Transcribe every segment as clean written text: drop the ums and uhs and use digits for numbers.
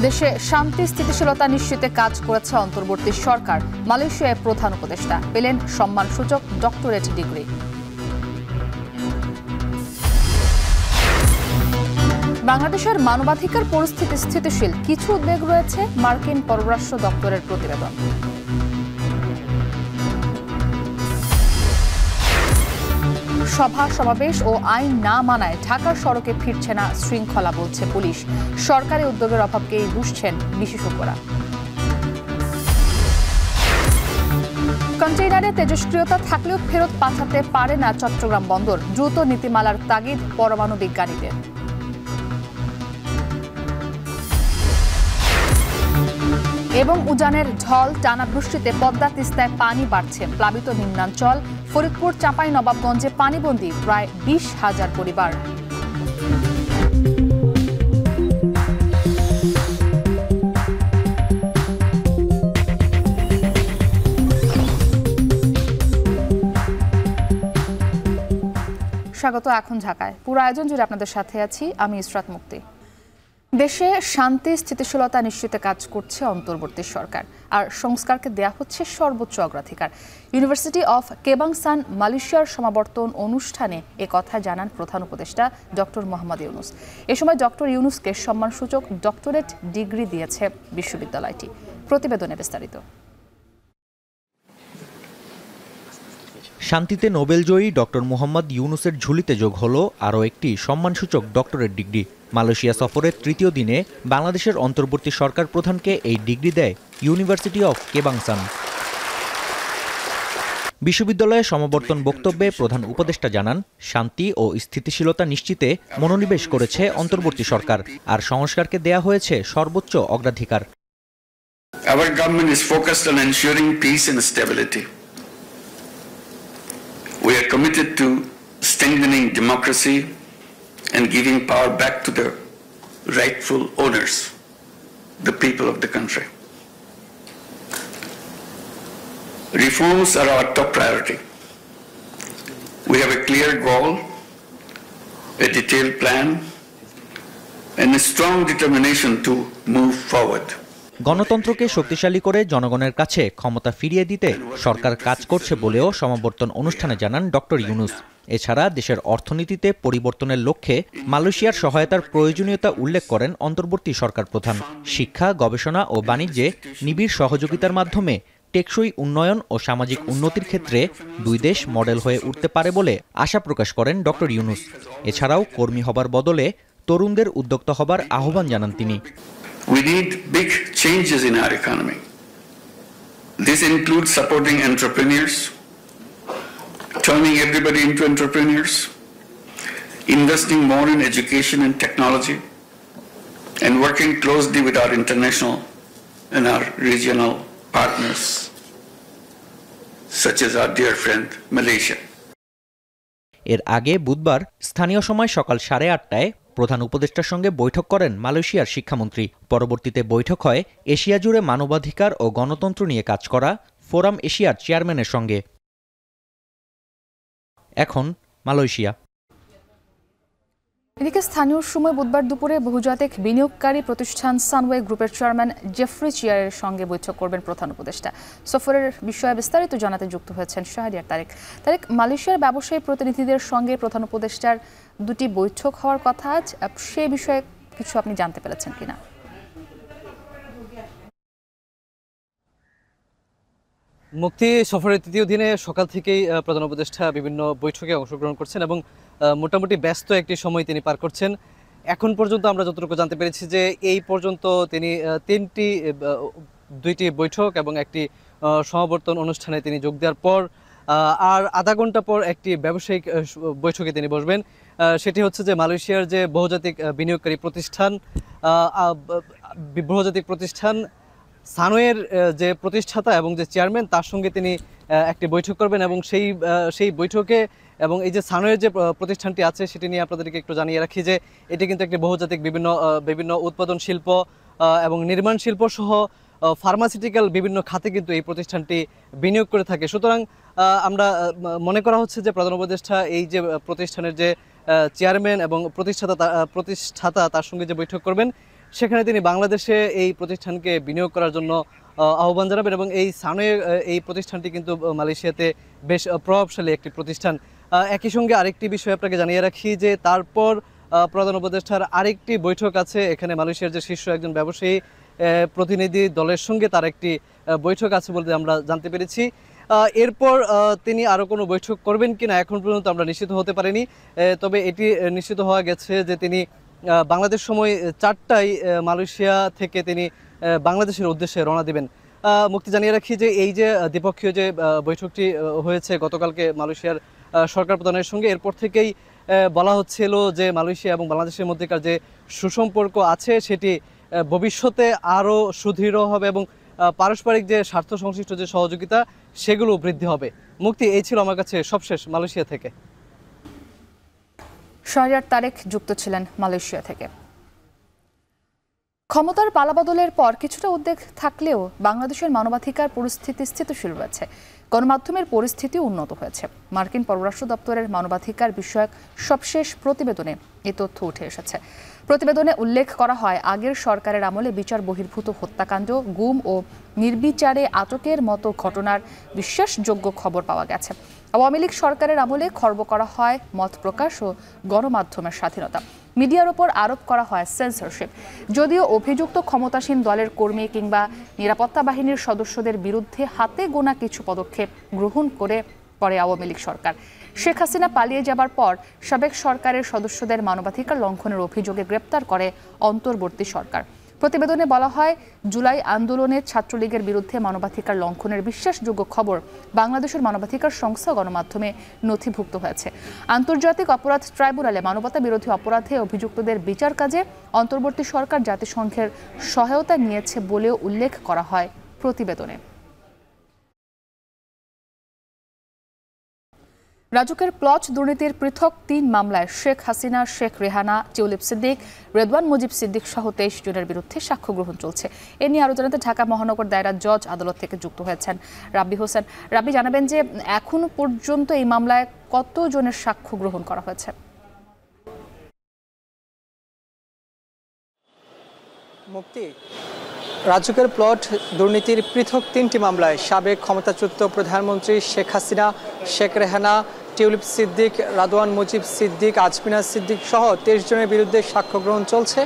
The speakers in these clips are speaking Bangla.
দেশে শান্তি স্থিতিশীলতা নিশ্চিতে কাজ করেছে অন্তর্বর্তী সরকার। মালয়েশিয়ায় প্রধান উপদেষ্টা পেলেন সম্মানসূচক ডক্টরেট ডিগ্রি। বাংলাদেশের মানবাধিকার পরিস্থিতি স্থিতিশীল, কিছু উদ্বেগ রয়েছে, মার্কিন পররাষ্ট্র দপ্তরের প্রতিবেদন। সভা সমাবেশ ও আইন না মানায় ঢাকার সড়কে ফিরছে না শৃঙ্খলা, বলছে পুলিশ। সরকারি উদ্যোগের অভাবকেই বুঝছেন বিশেষজ্ঞরা। কন্টেইনারে তেজস্ক্রিয়তা থাকলেও ফেরত পাঠাতে পারে না চট্টগ্রাম বন্দর, দ্রুত নীতিমালার তাগিদ পরমাণু বিজ্ঞানীদের। এবং উজানের ঢল টানা বৃষ্টিতে পদ্মা তিস্তায় পানি বাড়ছে, প্লাবিত নিম্নাঞ্চল। ফরিদপুর চাঁপাইনবাবগঞ্জে পানিবন্দী প্রায় 20,000 পরিবার। স্বাগত এখন ঢাকায়। পুরো আয়োজন জুড়ে আপনাদের সাথে আছি আমি ইসরাত মুক্তি। দেশে শান্তি স্থিতিশীলতা নিশ্চিতে কাজ করছে অন্তর্বর্তী সরকার, আর সংস্কারকে দেয়া হচ্ছে সর্বোচ্চ অগ্রাধিকার। ইউনিভার্সিটি অফ কেবাংসান মালয়েশিয়ার সমাবর্তন অনুষ্ঠানে এ কথা জানান প্রধান উপদেষ্টা ডক্টর মোহাম্মদ ইউনুস। এ সময় ডক্টর ইউনুসকে সম্মানসূচক ডক্টরেট ডিগ্রি দিয়েছে বিশ্ববিদ্যালয়টি। প্রতিবেদনে বিস্তারিত। শান্তিতে নোবেলজয়ী ডক্টর মোহাম্মদ ইউনুসের ঝুলিতে যোগ হলো আরও একটি সম্মানসূচক ডক্টরেট ডিগ্রি। মালয়েশিয়া সফরের তৃতীয় দিনে বাংলাদেশের অন্তর্বর্তী সরকার প্রধানকে এই ডিগ্রি দেয় ইউনিভার্সিটি অফ কেবাংসান। বিশ্ববিদ্যালয়ের সমাবর্তন বক্তব্যে প্রধান উপদেষ্টা জানান, শান্তি ও স্থিতিশীলতা নিশ্চিতে মনোনিবেশ করেছে অন্তর্বর্তী সরকার, আর সংস্কারকে দেয়া হয়েছে সর্বোচ্চ অগ্রাধিকার। Our government is focused on ensuring peace and stability. We are committed to strengthening democracy and giving power back to the rightful owners, the people of the country. Reforms are our top priority. We have a clear goal, a detailed plan, and a strong determination to move forward. গণতন্ত্রকে শক্তিশালী করে জনগণের কাছে ক্ষমতা ফিরিয়ে দিতে সরকার কাজ করছে বলেও সমাবর্তন অনুষ্ঠানে জানান ডক্টর ইউনুস। এছাড়া দেশের অর্থনীতিতে পরিবর্তনের লক্ষ্যে মালয়েশিয়ার সহায়তার প্রয়োজনীয়তা উল্লেখ করেন অন্তর্বর্তী সরকার প্রধান। শিক্ষা, গবেষণা ও বাণিজ্যে নিবিড় সহযোগিতার মাধ্যমে টেকসই উন্নয়ন ও সামাজিক উন্নতির ক্ষেত্রে দুই দেশ মডেল হয়ে উঠতে পারে বলে আশা প্রকাশ করেন ডক্টর ইউনুস। এছাড়াও কর্মী হবার বদলে তরুণদের উদ্যোক্তা হবার আহ্বান জানান তিনি। We need big changes in our economy. This includes supporting entrepreneurs, turning everybody into entrepreneurs, investing more in education and technology, and working closely with our international and our regional partners, such as our dear friend Malaysia. এর আগে বুধবার স্থানীয় সময় সকাল 8:30টায় প্রধান উপদেষ্টার সঙ্গে বৈঠক করেন মালয়েশিয়ার শিক্ষামন্ত্রী। পরবর্তীতে বৈঠক হয় এশিয়া জুড়ে মানবাধিকার ও গণতন্ত্র নিয়ে কাজ করা ফোরাম এশিয়ার চেয়ারম্যানের সঙ্গে। এখন মালয়েশিয়া। এদিকে স্থানীয় সময় বুধবার দুপুরে বহুজাতিক বিনিয়োগকারী প্রতিষ্ঠান সানওয়ে গ্রুপের চেয়ারম্যান জেফ্রি চিয়ারের সঙ্গে বৈঠক করবেন প্রধান উপদেষ্টা। সফরের বিষয়ে বিস্তারিত জানাতে যুক্ত হয়েছেন শাহরিয়ার তারেক। মালয়েশিয়ার ব্যবসায়ী প্রতিনিধিদের সঙ্গে প্রধান উপদেষ্টার দুটি বৈঠক হওয়ার কথা, আজ সে বিষয়ে কিছু আপনি জানতে পেরেছেন কিনা? মুক্তি সফরের তৃতীয় দিনে সকাল থেকেই প্রধান উপদেষ্টা বিভিন্ন বৈঠকে অংশগ্রহণ করছেন এবং মোটামুটি ব্যস্ত একটি সময় তিনি পার করছেন। এখন পর্যন্ত আমরা যতটুকু জানতে পেরেছি যে এই পর্যন্ত তিনি দুইটি বৈঠক এবং একটি সমাবর্তন অনুষ্ঠানে তিনি যোগ দেওয়ার পর আর আধা ঘন্টা পর একটি ব্যবসায়িক বৈঠকে তিনি বসবেন। সেটি হচ্ছে যে মালয়েশিয়ার যে বহুজাতিক বিনিয়োগকারী প্রতিষ্ঠান সানওয়ের যে প্রতিষ্ঠাতা এবং যে চেয়ারম্যান, তার সঙ্গে তিনি একটি বৈঠক করবেন এবং সেই বৈঠকে এবং এই যে সানওয়ের যে প্রতিষ্ঠানটি আছে সেটি নিয়ে আপনাদেরকে একটু জানিয়ে রাখি যে এটি কিন্তু একটি বহুজাতিক বিভিন্ন উৎপাদন শিল্প এবং নির্মাণ শিল্প সহ ফার্মাসিউটিক্যাল বিভিন্ন খাতে কিন্তু এই প্রতিষ্ঠানটি বিনিয়োগ করে থাকে। সুতরাং আমরা মনে করা হচ্ছে যে প্রধান উপদেষ্টা এই যে প্রতিষ্ঠানের যে চেয়ারম্যান এবং প্রতিষ্ঠাতা তার সঙ্গে যে বৈঠক করবেন সেখানে তিনি বাংলাদেশে এই প্রতিষ্ঠানকে বিনিয়োগ করার জন্য আহ্বান জানাবেন এবং এই সানওয়ে এই প্রতিষ্ঠানটি কিন্তু মালয়েশিয়াতে বেশ প্রভাবশালী একটি প্রতিষ্ঠান। একই সঙ্গে আরেকটি বিষয় আপনাকে জানিয়ে রাখি যে তারপর প্রধান উপদেষ্টার আরেকটি বৈঠক আছে এখানে মালয়েশিয়ার যে শীর্ষ একজন ব্যবসায়ী প্রতিনিধি দলের সঙ্গে তার একটি বৈঠক আছে বলতে আমরা জানতে পেরেছি। এরপর তিনি আরও কোনো বৈঠক করবেন কিনা এখন পর্যন্ত আমরা নিশ্চিত হতে পারিনি, তবে এটি নিশ্চিত হওয়া গেছে যে তিনি বাংলাদেশ সময় 4টায় মালয়েশিয়া থেকে তিনি বাংলাদেশের উদ্দেশ্যে রওনা দেবেন। মুক্তি জানিয়ে রাখি যে এই যে দ্বিপক্ষীয় যে বৈঠকটি হয়েছে গতকালকে মালয়েশিয়ার সরকার প্রধানের সঙ্গে, এরপর থেকেই বলা হচ্ছিল যে মালয়েশিয়া এবং বাংলাদেশের মধ্যেকার যে সুসম্পর্ক আছে সেটি ভবিষ্যতে আরও সুদৃঢ় হবে এবং পারস্পরিক যে স্বার্থ সংশ্লিষ্ট যে সহযোগিতা সেগুলো বৃদ্ধি হবে। মুক্তি, এই ছিল আমার কাছে সবশেষ মালয়েশিয়া থেকে। শাহরিয়ার তারেক যুক্ত ছিলেন মালয়েশিয়া থেকে। ক্ষমতার পালাবদলের পর কিছুটা উদ্বেগ থাকলেও বাংলাদেশের মানবাধিকার পরিস্থিতি স্থিতিশীল রয়েছে। গণমাধ্যমের পরিস্থিতি উন্নত হয়েছে। মার্কিন পররাষ্ট্র দপ্তরের মানবাধিকার বিষয়ক সবশেষ প্রতিবেদনে এ তথ্য উঠে এসেছে। প্রতিবেদনে উল্লেখ করা হয়, আগের সরকারের আমলে বিচার বহির্ভূত হত্যাকাণ্ড, গুম ও নির্বিচারে আটকের মতো ঘটনার বিশ্বাসযোগ্য খবর পাওয়া গেছে। আওয়ামী লীগ সরকারের আমলে খর্ব করা হয় মত প্রকাশ ও গণমাধ্যমের স্বাধীনতা। মিডিয়ার ওপর আরোপ করা হয় সেন্সরশিপ। যদিও অভিযুক্ত ক্ষমতাসীন দলের কর্মী কিংবা নিরাপত্তা বাহিনীর সদস্যদের বিরুদ্ধে হাতে গোনা কিছু পদক্ষেপ গ্রহণ করে আওয়ামী লীগ সরকার। শেখ হাসিনা পালিয়ে যাবার পর সাবেক সরকারের সদস্যদের মানবাধিকার লঙ্ঘনের অভিযোগে গ্রেপ্তার করে অন্তর্বর্তী সরকার। প্রতিবেদনে বলা হয়, জুলাই আন্দোলনে ছাত্রলীগের বিরুদ্ধে মানবাধিকার লঙ্ঘনের বিশ্বাসযোগ্য খবর বাংলাদেশের মানবাধিকার সংস্থা গণমাধ্যমে নথিভুক্ত হয়েছে। আন্তর্জাতিক অপরাধ ট্রাইব্যুনালে মানবতা বিরোধী অপরাধে অভিযুক্তদের বিচার কাজে অন্তর্বর্তী সরকার জাতিসংঘের সহায়তা নিয়েছে বলেও উল্লেখ করা হয় প্রতিবেদনে। রাজুকের প্লট দুর্নীতির পৃথক 3 মামলায় শেখ হাসিনা, শেখ রেহানা, টিউলিপ সিদ্দিক, রেদওয়ান মুজিব সিদ্দিক সহ 23 জনের বিরুদ্ধে সাক্ষ্য গ্রহণ চলছে। এ নিয়ে আরো জানাতে ঢাকা মহানগর দায়রা জজ আদালত থেকে যুক্ত হয়েছেন রাব্বি হোসেন। রাব্বি, জানাবেন যে এখনো পর্যন্ত এই মামলায় কত জনের সাক্ষ্য গ্রহণ করা হয়েছে? মুক্তি, রাজুকের প্লট দুর্নীতির পৃথক 3টি মামলায় সাবেক ক্ষমতাচ্যুত প্রধানমন্ত্রী শেখ হাসিনা, শেখ রেহানা, টিউলিপ সিদ্দিক, রাদওয়ান মুজিব সিদ্দিক, আজমিনা সিদ্দিক সহ 23 জনের বিরুদ্ধে সাক্ষ্য গ্রহণ চলছে।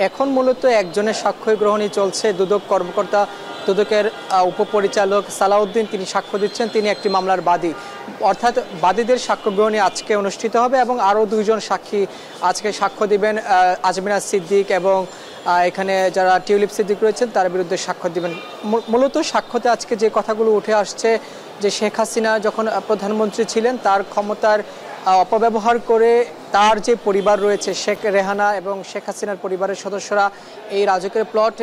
এখন মূলত একজনের সাক্ষ্য গ্রহণই চলছে। দুদক কর্মকর্তা, দুদকের উপপরিচালক সালাউদ্দিন তিনি সাক্ষ্য দিচ্ছেন। তিনি একটি মামলার বাদী, অর্থাৎ বাদীদের সাক্ষ্য গ্রহণী আজকে অনুষ্ঠিত হবে এবং আরও 2 জন সাক্ষী আজকে সাক্ষ্য দিবেন। আজমিনা সিদ্দিক এবং এখানে যারা টিউলিপ সিদ্দিক রয়েছেন তার বিরুদ্ধে সাক্ষ্য দিবেন। মূলত সাক্ষ্যতে আজকে যে কথাগুলো উঠে আসছে যে শেখ হাসিনা যখন প্রধানমন্ত্রী ছিলেন তার ক্ষমতার অপব্যবহার করে তার যে পরিবার রয়েছে শেখ রেহানা এবং শেখ হাসিনার পরিবারের সদস্যরা এই রাজুকের প্লট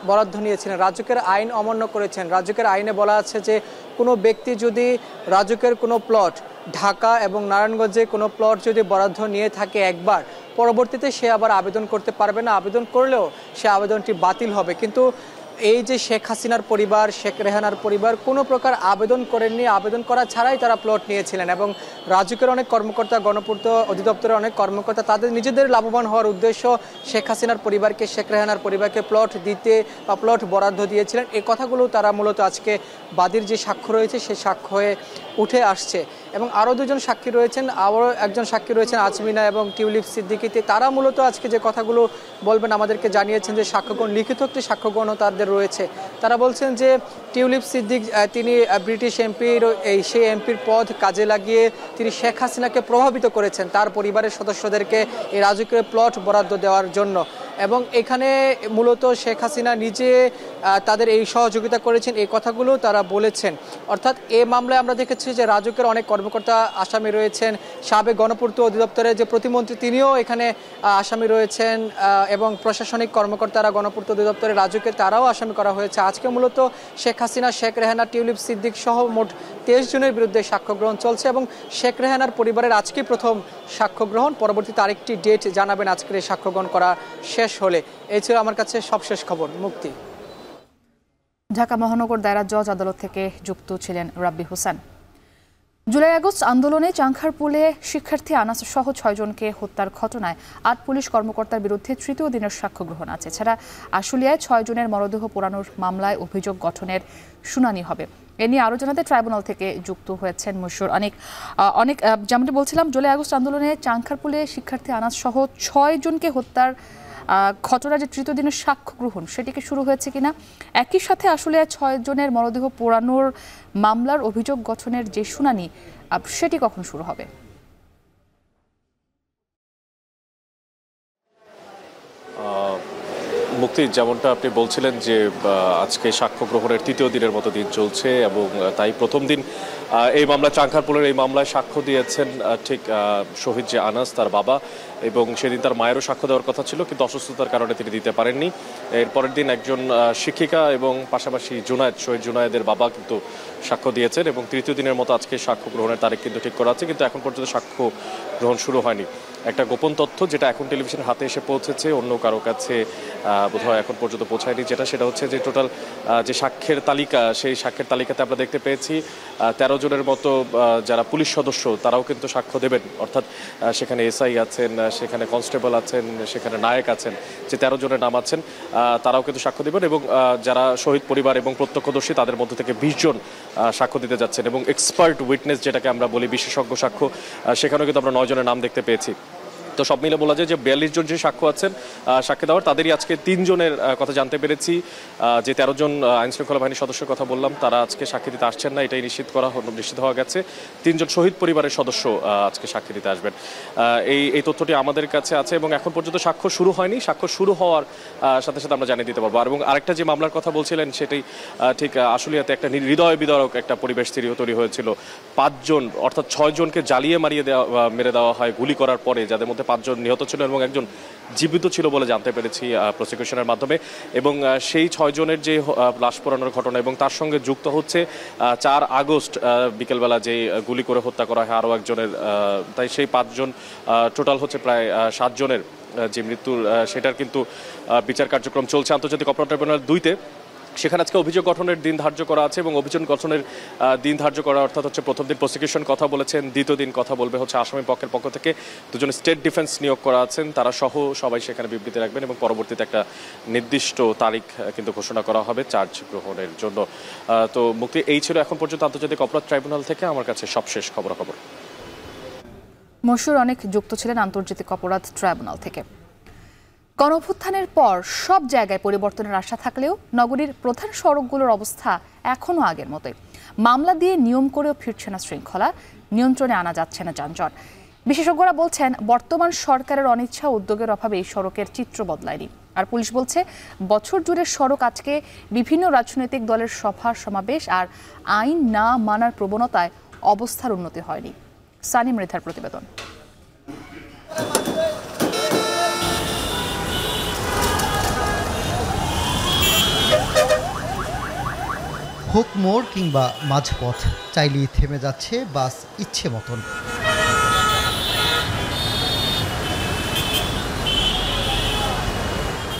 বরাদ্দ নিয়েছিলেন, রাজুকের আইন অমান্য করেছেন। রাজুকের আইনে বলা আছে যে কোনো ব্যক্তি যদি রাজুকের কোনো প্লট ঢাকা এবং নারায়ণগঞ্জে কোনো প্লট যদি বরাদ্দ নিয়ে থাকে একবার, পরবর্তীতে সে আবার আবেদন করতে পারবে না। আবেদন করলেও সে আবেদনটি বাতিল হবে। কিন্তু এই যে শেখ হাসিনার পরিবার, শেখ রেহানার পরিবার কোনো প্রকার আবেদন করেননি, আবেদন করা ছাড়াই তারা প্লট নিয়েছিলেন এবং রাজুকের অনেক কর্মকর্তা, গণপূর্ত অধিদপ্তরের অনেক কর্মকর্তা তাদের নিজেদের লাভবান হওয়ার উদ্দেশ্য শেখ হাসিনার পরিবারকে, শেখ রেহানার পরিবারকে প্লট দিতে বা প্লট বরাদ্দ দিয়েছিলেন। এই কথাগুলো তারা মূলত আজকে বাদীর যে সাক্ষ্য রয়েছে সেই সাক্ষ্য হয়ে উঠে আসছে এবং আরও 2 জন সাক্ষী রয়েছেন, আরও একজন সাক্ষী রয়েছেন আজমিনা এবং টিউলিপ সিদ্দিকিতে। তারা মূলত আজকে যে কথাগুলো বলবেন আমাদেরকে জানিয়েছেন যে সাক্ষ্যগ্রহণ, লিখিত একটি সাক্ষ্যগ্রহণও তাদের রয়েছে। তারা বলছেন যে টিউলিপ সিদ্দিক তিনি ব্রিটিশ এমপির সেই এমপির পদ কাজে লাগিয়ে তিনি শেখ হাসিনাকে প্রভাবিত করেছেন তার পরিবারের সদস্যদেরকে এই রাজুকের প্লট বরাদ্দ দেওয়ার জন্য এবং এখানে মূলত শেখ হাসিনা নিজে তাদের এই সহযোগিতা করেছেন, এই কথাগুলো তারা বলেছেন। অর্থাৎ এই মামলায় আমরা দেখেছি যে রাজুকের অনেক কর্মকর্তা আসামি রয়েছেন, সাবেক গণপূর্ত অধিদপ্তরের যে প্রতিমন্ত্রী তিনিও এখানে আসামি রয়েছেন এবং প্রশাসনিক কর্মকর্তারা গণপূর্ত অধিদপ্তরের রাজুকে তারাও আসামি করা হয়েছে। আজকে মূলত শেখ হাসিনা, শেখ রেহানা, টিউলিপ সিদ্দিক সহ মোট 23 জনের বিরুদ্ধে সাক্ষ্য গ্রহণ চলছে এবং শেখ রেহানার পরিবারের আজকেই প্রথম সাক্ষ্য গ্রহণ। পরবর্তীতে আরেকটি ডেট জানাবেন আজকের এই সাক্ষ্য গ্রহণ করা শেষ হলে। এই ছিল আমার কাছে সবশেষ খবর। মুক্তি, ঢাকা মহানগর দায়রা জজ আদালত থেকে যুক্ত ছিলেন রাব্বি হোসেন। জুলাই আগস্ট আন্দোলনে চাংখারপুলে শিক্ষার্থী আনাস সহ 6 জনকে হত্যার ঘটনায় 8 পুলিশ কর্মকর্তার বিরুদ্ধে তৃতীয় দিনের সাক্ষ্য গ্রহণ আছে। এছাড়া আশুলিয়ায় 6 জনের মরদেহ পোড়ানোর মামলায় অভিযোগ গঠনের শুনানি হবে। এ নিয়ে আরও জানাতে ট্রাইব্যুনাল থেকে যুক্ত হয়েছেন মশিউর। অনেক যেমনটি বলছিলাম, জুলাই আগস্ট আন্দোলনে চাংখারপুলে শিক্ষার্থী আনাস সহ 6 জনকে হত্যার ঘটনার যে তৃতীয় দিনের সাক্ষ্য গ্রহণ সেটিকে শুরু হয়েছে কিনা, একই সাথে আসলে 6 জনের মরদেহ পোড়ানোর মামলার অভিযোগ গঠনের যে শুনানি সেটি কখন শুরু হবে? মুক্তি, যেমনটা আপনি বলছিলেন যে আজকে সাক্ষ্য গ্রহণের তৃতীয় দিনের মতো দিন চলছে এবং তাই প্রথম দিন এই মামলা চাংখারপুলের এই মামলায় সাক্ষ্য দিয়েছেন ঠিক শহীদ যে আনাস তার বাবা, এবং সেদিন তার মায়েরও সাক্ষ্য দেওয়ার কথা ছিল কিন্তু অসুস্থতার কারণে তিনি দিতে পারেননি। এরপরের দিন একজন শিক্ষিকা এবং পাশাপাশি শহীদ জুনায়েদের বাবা কিন্তু সাক্ষ্য দিয়েছেন এবং তৃতীয় দিনের মতো আজকে সাক্ষ্য গ্রহণের তারিখ কিন্তু ঠিক করা আছে, কিন্তু এখন পর্যন্ত সাক্ষ্য গ্রহণ শুরু হয়নি। একটা গোপন তথ্য যেটা এখন টেলিভিশনের হাতে এসে পৌঁছেছে, অন্য কারো কাছে বোধহয় এখন পর্যন্ত পৌঁছায়নি, সেটা হচ্ছে যে টোটাল যে সাক্ষ্যের তালিকা, সেই সাক্ষ্যের তালিকাতে আমরা দেখতে পেয়েছি 13 জনের মতো যারা পুলিশ সদস্য তারাও কিন্তু সাক্ষ্য দেবেন, অর্থাৎ সেখানে এসআই আছেন, সেখানে কনস্টেবল আছেন, সেখানে নায়ক আছেন, যে 13 জনের নাম আছেন তারাও কিন্তু সাক্ষ্য দেবেন এবং যারা শহীদ পরিবার এবং প্রত্যক্ষদর্শী তাদের মধ্য থেকে 20 জন সাক্ষ্য দিতে যাচ্ছেন এবং এক্সপার্ট উইটনেস যেটাকে আমরা বলি, বিশেষজ্ঞ সাক্ষ্য, সেখানেও কিন্তু আমরা 9 জনের নাম দেখতে পেয়েছি। তো সব মিলে বলা যায় যে 42 জন যে সাক্ষ্য আছেন সাক্ষ্য দেওয়ার, তাদেরই আজকে 3 জনের কথা জানতে পেরেছি। যে 13 জন আইনশৃঙ্খলা বাহিনীর সদস্যের কথা বললাম তারা আজকে সাক্ষী দিতে আসছেন না, এটাই নিশ্চিত হওয়া গেছে। 3 জন শহীদ পরিবারের সদস্য আজকে সাক্ষী দিতে আসবেন, এই তথ্যটি আমাদের কাছে আছে এবং এখন পর্যন্ত সাক্ষ্য শুরু হয়নি। সাক্ষ্য শুরু হওয়ার সাথে সাথে আমরা জানিয়ে দিতে পারবো। এবং আরেকটা যে মামলার কথা বলছিলেন সেটি ঠিক আশুলিয়াতে একটা হৃদয় বিদারক একটা পরিবেশ তৈরি হয়েছিল। 5 জন অর্থাৎ 6 জনকে জ্বালিয়ে মেরে দেওয়া হয় গুলি করার পরে, যাদের মধ্যে 5 জন নিহত ছিল এবং একজন জীবিত ছিল বলে জানতে পেরেছি প্রসিকিউশনের মাধ্যমে। এবং সেই 6 জনের যে লাশ পোড়ানোর ঘটনা এবং তার সঙ্গে যুক্ত হচ্ছে 4 আগস্ট বিকেলবেলা যে গুলি করে হত্যা করা হয় আরও একজনের, তাই সেই 5 জন টোটাল হচ্ছে প্রায় 7 জনের যে মৃত্যুর, সেটার কিন্তু বিচার কার্যক্রম চলছে আন্তর্জাতিক অপরাধ ট্রাইব্যুনাল 2-তে। সেখানে আজকে অভিযোগ গঠনের দিন ধার্য করা আছে এবং অভিযোগ গঠনের দিন ধার্য করা অর্থাৎ হচ্ছে প্রথম দিন প্রসিকিউশন কথা বলেছেন, দ্বিতীয় দিন কথা বলবে হচ্ছে আসামি পক্ষের পক্ষ থেকে 2 জন স্টেট ডিফেন্স নিয়োগ করা আছেন, তারা সহ সবাই সেখানে বিবৃতি রাখবেন এবং পরবর্তীতে একটা নির্দিষ্ট তারিখ কিন্তু ঘোষণা করা হবে চার্জ গ্রহণের জন্য। তো মুক্তি, এই ছিল এখন পর্যন্ত আন্তর্জাতিক অপরাধ ট্রাইব্যুনাল থেকে আমার কাছে সবশেষ খবরাখবর। মশিউর অনেক যুক্ত ছিলেন আন্তর্জাতিক অপরাধ ট্রাইব্যুনাল থেকে। গণঅভ্যুত্থানের পর সব জায়গায় পরিবর্তনের আশা থাকলেও নগরীর প্রধান সড়কগুলোর অবস্থা এখনও আগের মতোই। মামলা দিয়ে নিয়ম করেও ফিরছে না শৃঙ্খলা, নিয়ন্ত্রণে আনা যাচ্ছে না যানজট। বিশেষজ্ঞরা বলছেন বর্তমান সরকারের অনিচ্ছা উদ্যোগের অভাবে এই সড়কের চিত্র বদলায়নি। আর পুলিশ বলছে বছর জুড়ে সড়ক আজকে বিভিন্ন রাজনৈতিক দলের সভা সমাবেশ আর আইন না মানার প্রবণতায় অবস্থার উন্নতি হয়নি। সানি মৃধার প্রতিবেদন। হোক মোড় কিংবা মাঝপথ, চাইলেই থেমে যাচ্ছে বাস ইচ্ছে মতন।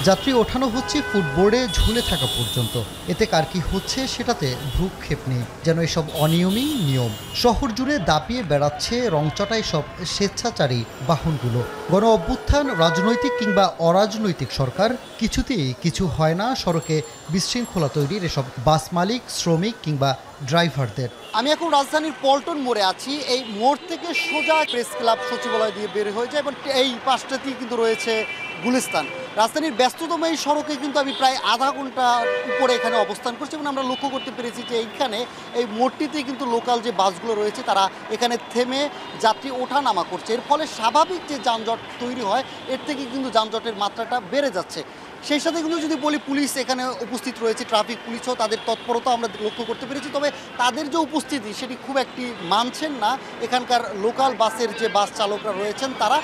যাত্রী ওঠানো হচ্ছে ফুটবোর্ডে ঝুলে থাকা পর্যন্ত। এতে কার কি হচ্ছে সেটাতে ভ্রুক্ষেপ নেই, যেন এসব অনিয়মই নিয়ম। শহর জুড়ে দাপিয়ে বেড়াচ্ছে রংচটাই সব স্বেচ্ছাচারী বাহনগুলো। গণ অভ্যুত্থান, রাজনৈতিক কিংবা অরাজনৈতিক সরকার, কিছুতেই কিছু হয় না সড়কে বিশৃঙ্খলা তৈরির এসব বাস মালিক, শ্রমিক কিংবা ড্রাইভারদের। আমি এখন রাজধানীর পল্টন মোড়ে আছি। এই মোড় থেকে সোজা প্রেস ক্লাব সচিবালয় দিয়ে বের হয়ে যায় এবং এই পাশটাতেই কিন্তু রয়েছে গুলিস্তান। রাজধানীর ব্যস্ততম এই সড়কে কিন্তু আমি প্রায় আধা ঘন্টা উপরে এখানে অবস্থান করছি এবং আমরা লক্ষ্য করতে পেরেছি যে এইখানে এই মোড়টিতে কিন্তু লোকাল যে বাসগুলো রয়েছে তারা এখানে থেমে যাত্রী ওঠা নামা করছে। এর ফলে স্বাভাবিক যে যানজট তৈরি হয় এর থেকে কিন্তু যানজটের মাত্রাটা বেড়ে যাচ্ছে। সেই সাথে কিন্তু যদি বলি, পুলিশ এখানে উপস্থিত রয়েছে, ট্রাফিক পুলিশও তাদের তৎপরতা আমরা লক্ষ্য করতে পেরেছি। তবে তাদের যে উপস্থিতি সেটি খুব একটি মানছেন না এখানকার লোকাল বাসের যে বাস চালকরা রয়েছেন তারা।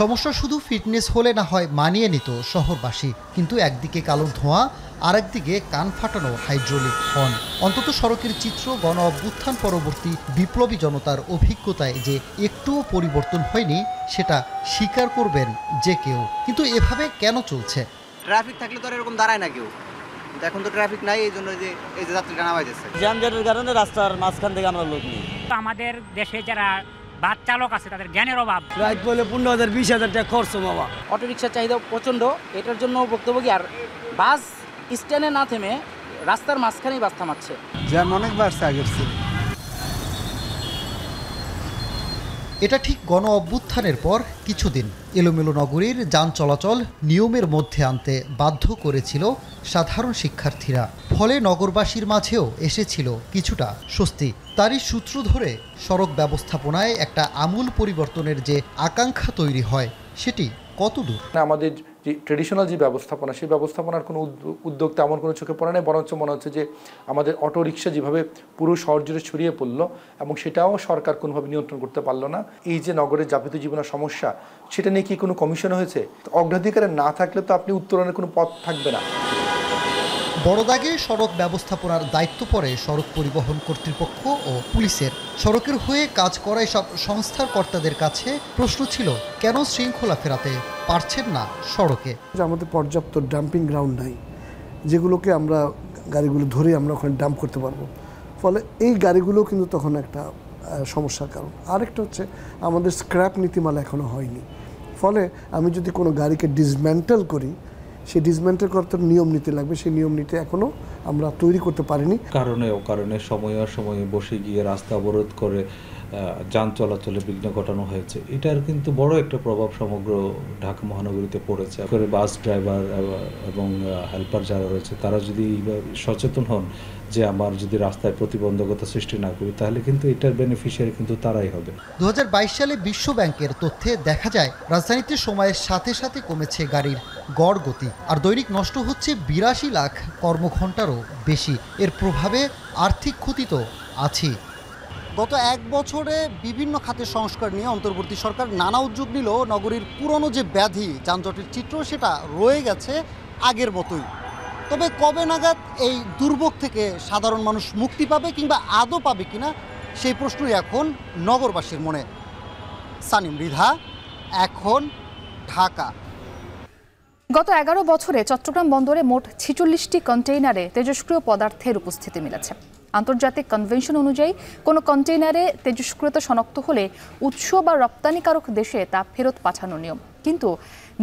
সমস্যা শুধু ফিটনেস হলে না হয় মানিয়ে নিত শহরবাসী, কিন্তু একদিকে কালো ধোঁয়া, আরেকদিকে কান ফাটানো হাইড্রোলিক হর্ন। অন্তত সড়কের চিত্র গণ অভ্যুত্থান পরবর্তী বিপ্লবী জনতার অভিজ্ঞতায় যে একটুও পরিবর্তন হয়নি সেটা স্বীকার করবেন যে কেউ। কিন্তু এভাবে কেন চলছে? ট্রাফিক থাকলে তো আর এরকম দাঁড়ায় না কেউ, এখন তো ট্রাফিক নাই, এই জন্য এই যে যাত্রীরা নামাইতেছে। যানজটের কারণে রাস্তার মাঝখান থেকে আমরা লোক নিই। আমাদের দেশে যারা বাস চালক আছে তাদের জ্ঞানের অভাব। রাইট বলে 15,000 20,000 টাকা খরচ বাবা। অটো রিক্সার চাহিদা প্রচণ্ড, এটার জন্য বক্তব্য কি আর বাস স্ট্যান্ডে না থেমে রাস্তার মাঝখানেই বাস থামাচ্ছে। জ্যাম অনেক বাড়ছে আগের চেয়ে। এটা ঠিক গণ অভ্যুত্থানের পর কিছুদিন এলোমেলো নগরীর যান চলাচল নিয়মের মধ্যে আনতে বাধ্য করেছিল সাধারণ শিক্ষার্থীরা। ফলে নগরবাসীর মাঝেও এসেছিল কিছুটা স্বস্তি। তারই সূত্র ধরে সড়ক ব্যবস্থাপনায় একটা আমূল পরিবর্তনের যে আকাঙ্ক্ষা তৈরি হয় সেটি কতদূর? আমাদের যে ট্রেডিশনাল যে ব্যবস্থাপনা, সেই ব্যবস্থাপনার কোনো উদ্যোগ তেমন কোনো চোখে পড়ে নাই, বরঞ্চ মনে হচ্ছে যে আমাদের অটো রিক্সা যেভাবে পুরো শহর জুড়ে ছড়িয়ে পড়লো এবং সেটাও সরকার কোনোভাবে নিয়ন্ত্রণ করতে পারলো না। এই যে নগরের যাপিত জীবনের সমস্যা, সেটা নিয়ে কি কোনো কমিশন হয়েছে? অগ্রাধিকারে না থাকলে তো আপনি উত্তরণের কোনো পথ থাকবে না। বড় দাগে সড়ক ব্যবস্থাপনার দায়িত্ব পড়ে সড়ক পরিবহন কর্তৃপক্ষ ও পুলিশের। সড়কের হয়ে কাজ করা এসব সংস্থার কর্তাদের কাছে প্রশ্ন ছিল, কেন শৃঙ্খলা ফেরাতে পারছেন না সড়কে? আমাদের পর্যাপ্ত ডাম্পিং গ্রাউন্ড নাই, যেগুলোকে আমরা গাড়িগুলো ধরে আমরা ওখানে ডাম্প করতে পারবো। ফলে এই গাড়িগুলো কিন্তু তখন একটা সমস্যার কারণ। আরেকটা হচ্ছে আমাদের স্ক্র্যাপ নীতিমালা এখনও হয়নি। ফলে আমি যদি কোনো গাড়িকে ডিসম্যান্টেল করি, সেই ডিসমেন্টেল করতে নিয়ম নীতি লাগবে, সেই নিয়ম নীতি এখনও আমরা তৈরি করতে পারিনি। কারণে সময়ে বসে গিয়ে রাস্তা অবরোধ করে যান চলাচলে বিঘ্ন ঘটানো হয়েছে। এটার কিন্তু বড় একটা প্রভাব সমগ্র ঢাকা মহানগরীতে পড়েছে। করে বাস ড্রাইভার এবং হেল্পার যারা রয়েছে তারা যদি সচেতন হন যে আমার যদি রাস্তায় প্রতিবন্ধকতা সৃষ্টি না করি, তাহলে কিন্তু এটার বেনিফিশিয়ারি কিন্তু তারাই হবে। 2022 সালে বিশ্ব ব্যাংকের তথ্যে দেখা যায় রাজধানীতে সময়ের সাথে সাথে কমেছে গাড়ির গড় গতি, আর দৈনিক নষ্ট হচ্ছে 82 লাখ কর্মঘণ্টারও বেশি। এর প্রভাবে আর্থিক ক্ষতি তো আছেই। গত এক বছরে বিভিন্ন খাতের সংস্কার নিয়ে অন্তর্বর্তী সরকার নানা উদ্যোগ নিলেও নগরীর পুরনো যে ব্যাধি যানজটের চিত্র, সেটা রয়ে গেছে আগের মতোই। তবে কবে নাগাদ এই দুর্ভোগ থেকে সাধারণ মানুষ মুক্তি পাবে কিংবা আদৌ পাবে কিনা, সেই প্রশ্নই এখন নগরবাসীর মনে। সানিম মৃধা, এখন ঢাকা। গত 11 বছরে চট্টগ্রাম বন্দরে মোট 46টি কন্টেইনারে তেজস্ক্রিয় পদার্থের উপস্থিতি মিলেছে। আন্তর্জাতিক কনভেনশন অনুযায়ী কোনো কন্টেইনারে তেজস্ক্রিয়তা শনাক্ত হলে উৎস বা রপ্তানিকারক দেশে তা ফেরত পাঠানোর নিয়ম। কিন্তু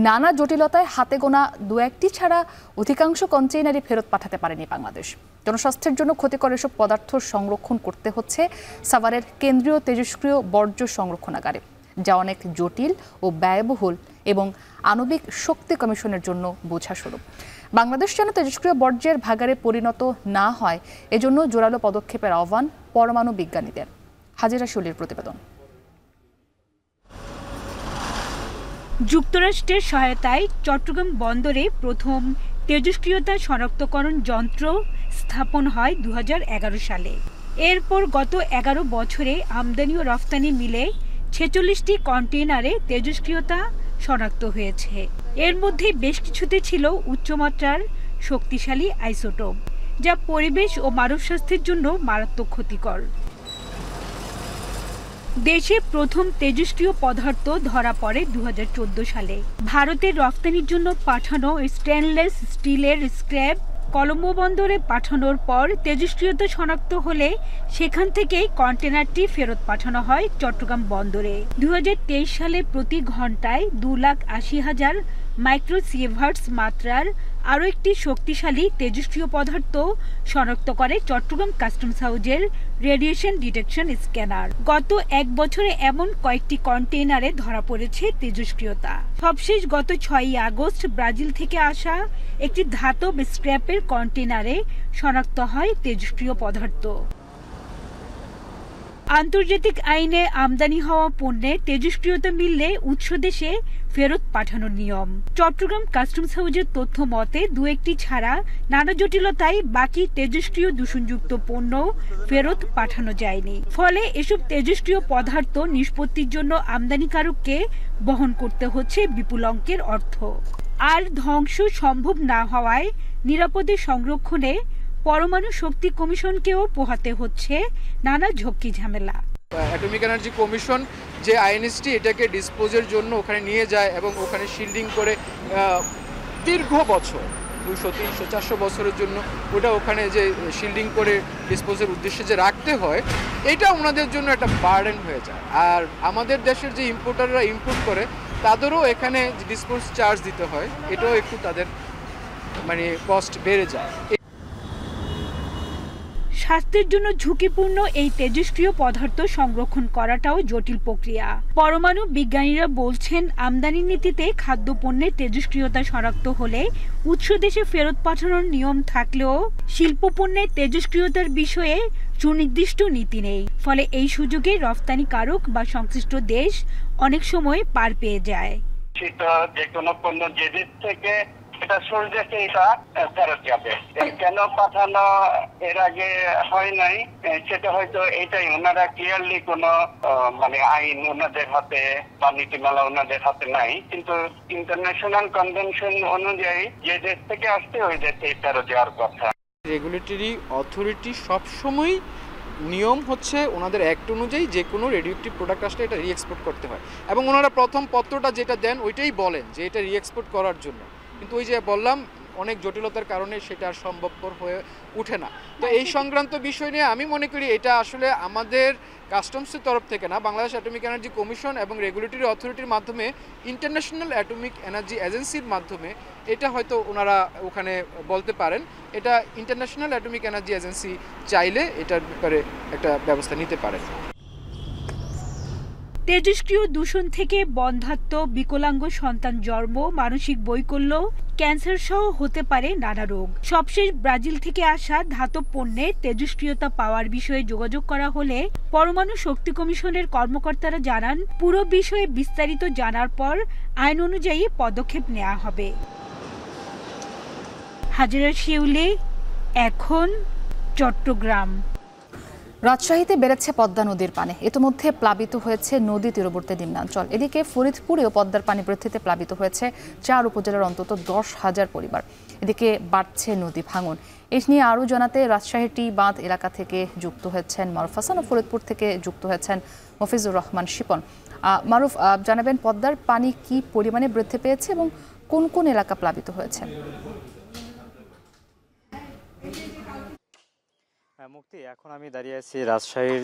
নানা জটিলতায় হাতে গোনা 2-1টি ছাড়া অধিকাংশ কন্টেইনারই ফেরত পাঠাতে পারেনি বাংলাদেশ। জনস্বাস্থ্যের জন্য ক্ষতিকর এসব পদার্থ সংরক্ষণ করতে হচ্ছে সাভারের কেন্দ্রীয় তেজস্ক্রিয় বর্জ্য সংরক্ষণাগারে, যা অনেক জটিল ও ব্যয়বহুল এবং আণবিক শক্তি কমিশনের জন্য বোঝাস্বরূপ। বাংলাদেশ যেন তেজস্ক্রিয় বর্জ্যের ভাগারে পরিণত না হয়, এজন্য জোরালো পদক্ষেপের আহ্বান পরমাণু বিজ্ঞানীদের। হাজিরা শৈলীর প্রতিবেদন। যুক্তরাষ্ট্রের সহায়তায় চট্টগ্রাম বন্দরে প্রথম তেজস্ক্রিয়তা শনাক্তকরণ যন্ত্র স্থাপন হয় 2011 সালে। এরপর গত 11 বছরে আমদানি ও রফতানি মিলে 46টি কন্টেইনারে তেজস্ক্রিয়তা শনাক্ত হয়েছে। এর মধ্যে বেশ কিছুতে ছিল উচ্চমাত্রার শক্তিশালী আইসোটোপ, যা পরিবেশ ও মানব স্বাস্থ্যের জন্য মারাত্মক ক্ষতিকর। দেশে প্রথম তেজস্ক্রিয় পদার্থ ধরা পড়ে 2014 সালে। ভারতের রফতানির জন্য পাঠানো স্টেনলেস স্টিলের স্ক্র্যাপ কলম্বো বন্দরে পাঠানোর পর তেজস্ক্রিয়তা শনাক্ত হলে সেখান থেকেই কন্টেনারটি ফেরত পাঠানো হয় চট্টগ্রাম বন্দরে। 2023 সালে প্রতি ঘন্টায় 2,80,000 মাইক্রোসিয়েভার্টস মাত্রার আরও একটি শক্তিশালী তেজস্ক্রিয় পদার্থ শনাক্ত করে চট্টগ্রাম কাস্টমস হাউজের রেডিয়েশন ডিটেকশন স্ক্যানার। গত এক বছরে এমন কয়েকটি কন্টেইনারে ধরা পড়েছে তেজস্ক্রিয়তা। সবশেষ গত 6 আগস্ট ব্রাজিল থেকে আসা একটি ধাতব স্ক্র্যাপের কন্টেইনারে শনাক্ত হয় তেজস্ক্রিয় পদার্থ। আন্তর্জাতিক আইনে আমদানি হওয়া পণ্যে তেজস্ক্রিয়তা মিললে উৎস দেশে ফেরত পাঠানোর নিয়ম। চট্টগ্রাম কাস্টমস হাউজের তথ্য মতে 2-1টি ছাড়া নানা জটিলতায় বাকি তেজস্ক্রিয় দূষণযুক্ত পণ্য ফেরত পাঠানো যায়নি। ফলে এসব তেজস্ক্রিয় পদার্থ নিষ্পত্তির জন্য আমদানিকারককে বহন করতে হচ্ছে বিপুল অঙ্কের অর্থ। আর ধ্বংস সম্ভব না হওয়ায় নিরাপদে সংরক্ষণে পরমাণু শক্তি কমিশনকেও পোহাতে হচ্ছে নানা ঝক্কি ঝামেলা। অ্যাটমিক এনার্জি কমিশন যে আইএনএসটি এটাকে ডিসপোজের জন্য ওখানে নিয়ে যায় এবং ওখানে শিল্ডিং করে দীর্ঘ বছর 200, 300, 400 বছরের জন্য ওটা ওখানে যে শিল্ডিং করে ডিসপোজের উদ্দেশ্যে যে রাখতে হয়, এটা ওনাদের জন্য একটা বার্ডেন হয়ে যায়। আর আমাদের দেশের যে ইম্পোর্টাররা ইম্পোর্ট করে তাদেরও এখানে ডিসপোজ চার্জ দিতে হয়, এটাও একটু তাদের মানে কস্ট বেড়ে যায়। স্বাস্থ্যের জন্য ঝুঁকিপূর্ণ এই তেজস্ক্রিয় পদার্থ সংরক্ষণ করাটাও জটিল প্রক্রিয়া। পরমাণু বিজ্ঞানীরা বলছেন, আমদানি নীতিতে খাদ্যপণ্যের তেজস্ক্রিয়তা শনাক্ত হলে উৎস দেশে ফেরত পাঠানোর নিয়ম থাকলেও শিল্পপণ্যের তেজস্ক্রিয়তার বিষয়ে সুনির্দিষ্ট নীতি নেই। ফলে এই সুযোগে রফতানিকারক বা সংশ্লিষ্ট দেশ অনেক সময় পার পেয়ে যায়। সেটা যে কোনো পণ্য যে দেশ থেকে এটা সরজেছে এটা ফেরত যাবে, কেন পাঠানো এর আগে হয় নাই সেটা হয়তো এটাই ওনারা ক্লিয়ারলি কোনো মানে আইন ওনাদের হাতে বা নীতিমালা ওনাদের হাতে নাই, কিন্তু ইন্টারন্যাশনাল কনভেনশন অনুযায়ী যে দেশ থেকে আসছে ওই দেশে ফেরত যাওয়ার কথা। রেগুলেটরি অথরিটি সবসময় নিয়ম হচ্ছে ওনাদের অ্যাক্ট অনুযায়ী যে কোনো রেডিওঅ্যাক্টিভ প্রোডাক্ট আসলে এটা রিএক্সপোর্ট করতে হয়, এবং ওনারা প্রথম পত্রটা যেটা দেন ওইটাই বলেন যে এটা রিএক্সপোর্ট করার জন্য, কিন্তু ওই যে বললাম অনেক জটিলতার কারণে সেটা আর সম্ভবপর হয়ে ওঠে না। তো এই সংক্রান্ত বিষয় নিয়ে আমি মনে করি এটা আসলে আমাদের কাস্টমসের তরফ থেকে না, বাংলাদেশ অ্যাটমিক এনার্জি কমিশন এবং রেগুলেটরি অথরিটির মাধ্যমে ইন্টারন্যাশনাল অ্যাটমিক এনার্জি এজেন্সির মাধ্যমে এটা হয়তো ওনারা ওখানে বলতে পারেন। এটা ইন্টারন্যাশনাল অ্যাটমিক এনার্জি এজেন্সি চাইলে এটার ব্যাপারে একটা ব্যবস্থা নিতে পারেন। তেজস্ক্রিয় দূষণ থেকে বন্ধ্যাত্ব, বিকলাঙ্গ সন্তান জন্ম, মানসিক বৈকল্য, ক্যান্সার সহ হতে পারে নানা রোগ। সবশেষ ব্রাজিল থেকে আসা ধাতব পণ্যে তেজস্ক্রিয়তা পাওয়ার বিষয়ে যোগাযোগ করা হলে পরমাণু শক্তি কমিশনের কর্মকর্তারা জানান, পুরো বিষয়ে বিস্তারিত জানার পর আইন অনুযায়ী পদক্ষেপ নেওয়া হবে। হাজেরা শিউলি, এখন, চট্টগ্রাম। রাজশাহীতে বেড়েছে পদ্মা নদীর পানি, ইতিমধ্যে প্লাবিত হয়েছে নদী তীরবর্তী নিম্নাঞ্চল। এদিকে ফরিদপুরেও পদ্মার পানি বৃদ্ধিতে প্লাবিত হয়েছে 4 উপজেলার অন্তত 10,000 পরিবার। এদিকে বাড়ছে নদী ভাঙন। এই নিয়ে আরও জানাতে রাজশাহীর টি বাঁধ এলাকা থেকে যুক্ত হয়েছেন মারুফ হাসান ও ফরিদপুর থেকে যুক্ত হয়েছেন মফিজুর রহমান শিপন। মারুফ, জানাবেন পদ্মার পানি কি পরিমাণে বৃদ্ধি পেয়েছে এবং কোন কোন এলাকা প্লাবিত হয়েছে? মুক্তি, এখন আমি দাঁড়িয়ে আছি রাজশাহীর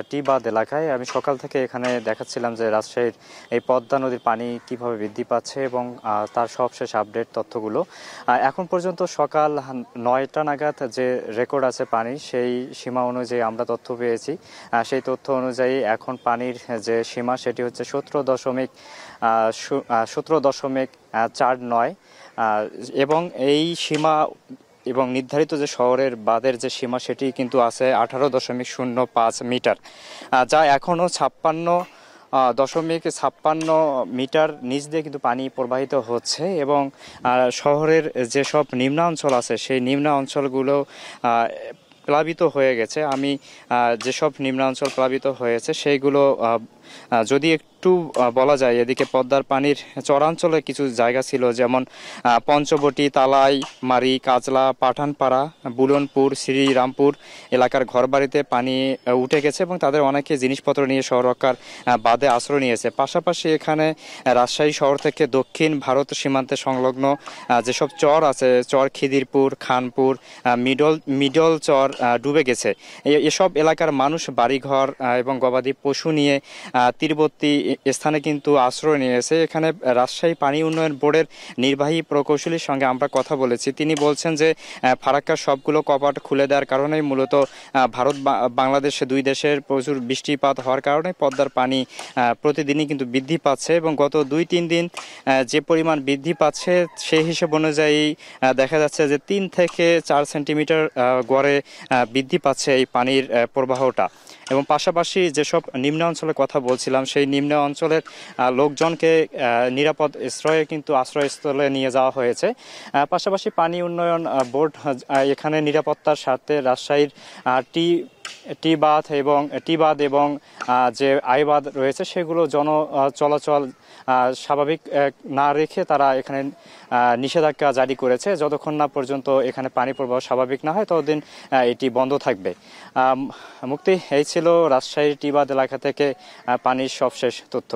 টি বাঁধ এলাকায়। আমি সকাল থেকে এখানে দেখাচ্ছিলাম যে রাজশাহীর এই পদ্মা নদীর পানি কিভাবে বৃদ্ধি পাচ্ছে এবং তার সবশেষ আপডেট তথ্যগুলো। এখন পর্যন্ত সকাল 9টা নাগাদ যে রেকর্ড আছে পানি, সেই সীমা অনুযায়ী আমরা তথ্য পেয়েছি। সেই তথ্য অনুযায়ী এখন পানির যে সীমা সেটি হচ্ছে 17.49 এবং এই সীমা এবং নির্ধারিত যে শহরের বাঁধের যে সীমা সেটি কিন্তু আছে 18.05 মিটার, যা এখনও 56.56 মিটার নিচ দিয়ে কিন্তু পানি প্রবাহিত হচ্ছে। এবং শহরের যেসব নিম্নাঞ্চল আছে সেই নিম্নাঞ্চলগুলো প্লাবিত হয়ে গেছে। আমি যেসব নিম্নাঞ্চল প্লাবিত হয়েছে সেইগুলো যদি একটু বলা যায়, এদিকে পদ্মার পানির চরাঞ্চলে কিছু জায়গা ছিল, যেমন পঞ্চবটি, তালাই, মারি, কাজলা, পাঠানপাড়া, বুলনপুর, শ্রীরামপুর এলাকার ঘরবাড়িতে পানি উঠে গেছে এবং তাদের অনেকে জিনিসপত্র নিয়ে শহররক্ষার বাঁধে আশ্রয় নিয়েছে। পাশাপাশি এখানে রাজশাহী শহর থেকে দক্ষিণ ভারত সীমান্তে সংলগ্ন যেসব চর আছে, চর খিদিরপুর, খানপুর, মিডল চর ডুবে গেছে। এসব এলাকার মানুষ বাড়িঘর এবং গবাদি পশু নিয়ে তীরবর্তী স্থানে কিন্তু আশ্রয় নিয়েছে। এখানে রাজশাহী পানি উন্নয়ন বোর্ডের নির্বাহী প্রকৌশলীর সঙ্গে আমরা কথা বলেছি। তিনি বলছেন যে ফারাক্কার সবগুলো কপাট খুলে দেওয়ার কারণেই মূলত ভারত বাংলাদেশ দুই দেশের প্রচুর বৃষ্টিপাত হওয়ার কারণে পদ্মার পানি প্রতিদিনই কিন্তু বৃদ্ধি পাচ্ছে এবং গত 2-3 দিন যে পরিমাণ বৃদ্ধি পাচ্ছে সেই হিসেব অনুযায়ী দেখা যাচ্ছে যে 3 থেকে 4 সেন্টিমিটার গড়ে বৃদ্ধি পাচ্ছে এই পানির প্রবাহটা। এবং পাশাপাশি যেসব নিম্ন অঞ্চলের কথা বলছিলাম, সেই নিম্ন অঞ্চলের লোকজনকে নিরাপদ আশ্রয়স্থলে নিয়ে যাওয়া হয়েছে। পাশাপাশি পানি উন্নয়ন বোর্ড এখানে নিরাপত্তার স্বার্থে রাজশাহীর টি বাঁধ এবং যে আই বাঁধ রয়েছে সেগুলো চলাচল স্বাভাবিক না রেখে তারা এখানে নিষেধাজ্ঞা জারি করেছে। যতক্ষণ না পর্যন্ত এখানে পানি প্রবাহ স্বাভাবিক না হয় ততদিন এটি বন্ধ থাকবে। মুক্তি, এই ছিল রাজশাহীর টি বাঁধ এলাকা থেকে পানির সবশেষ তথ্য।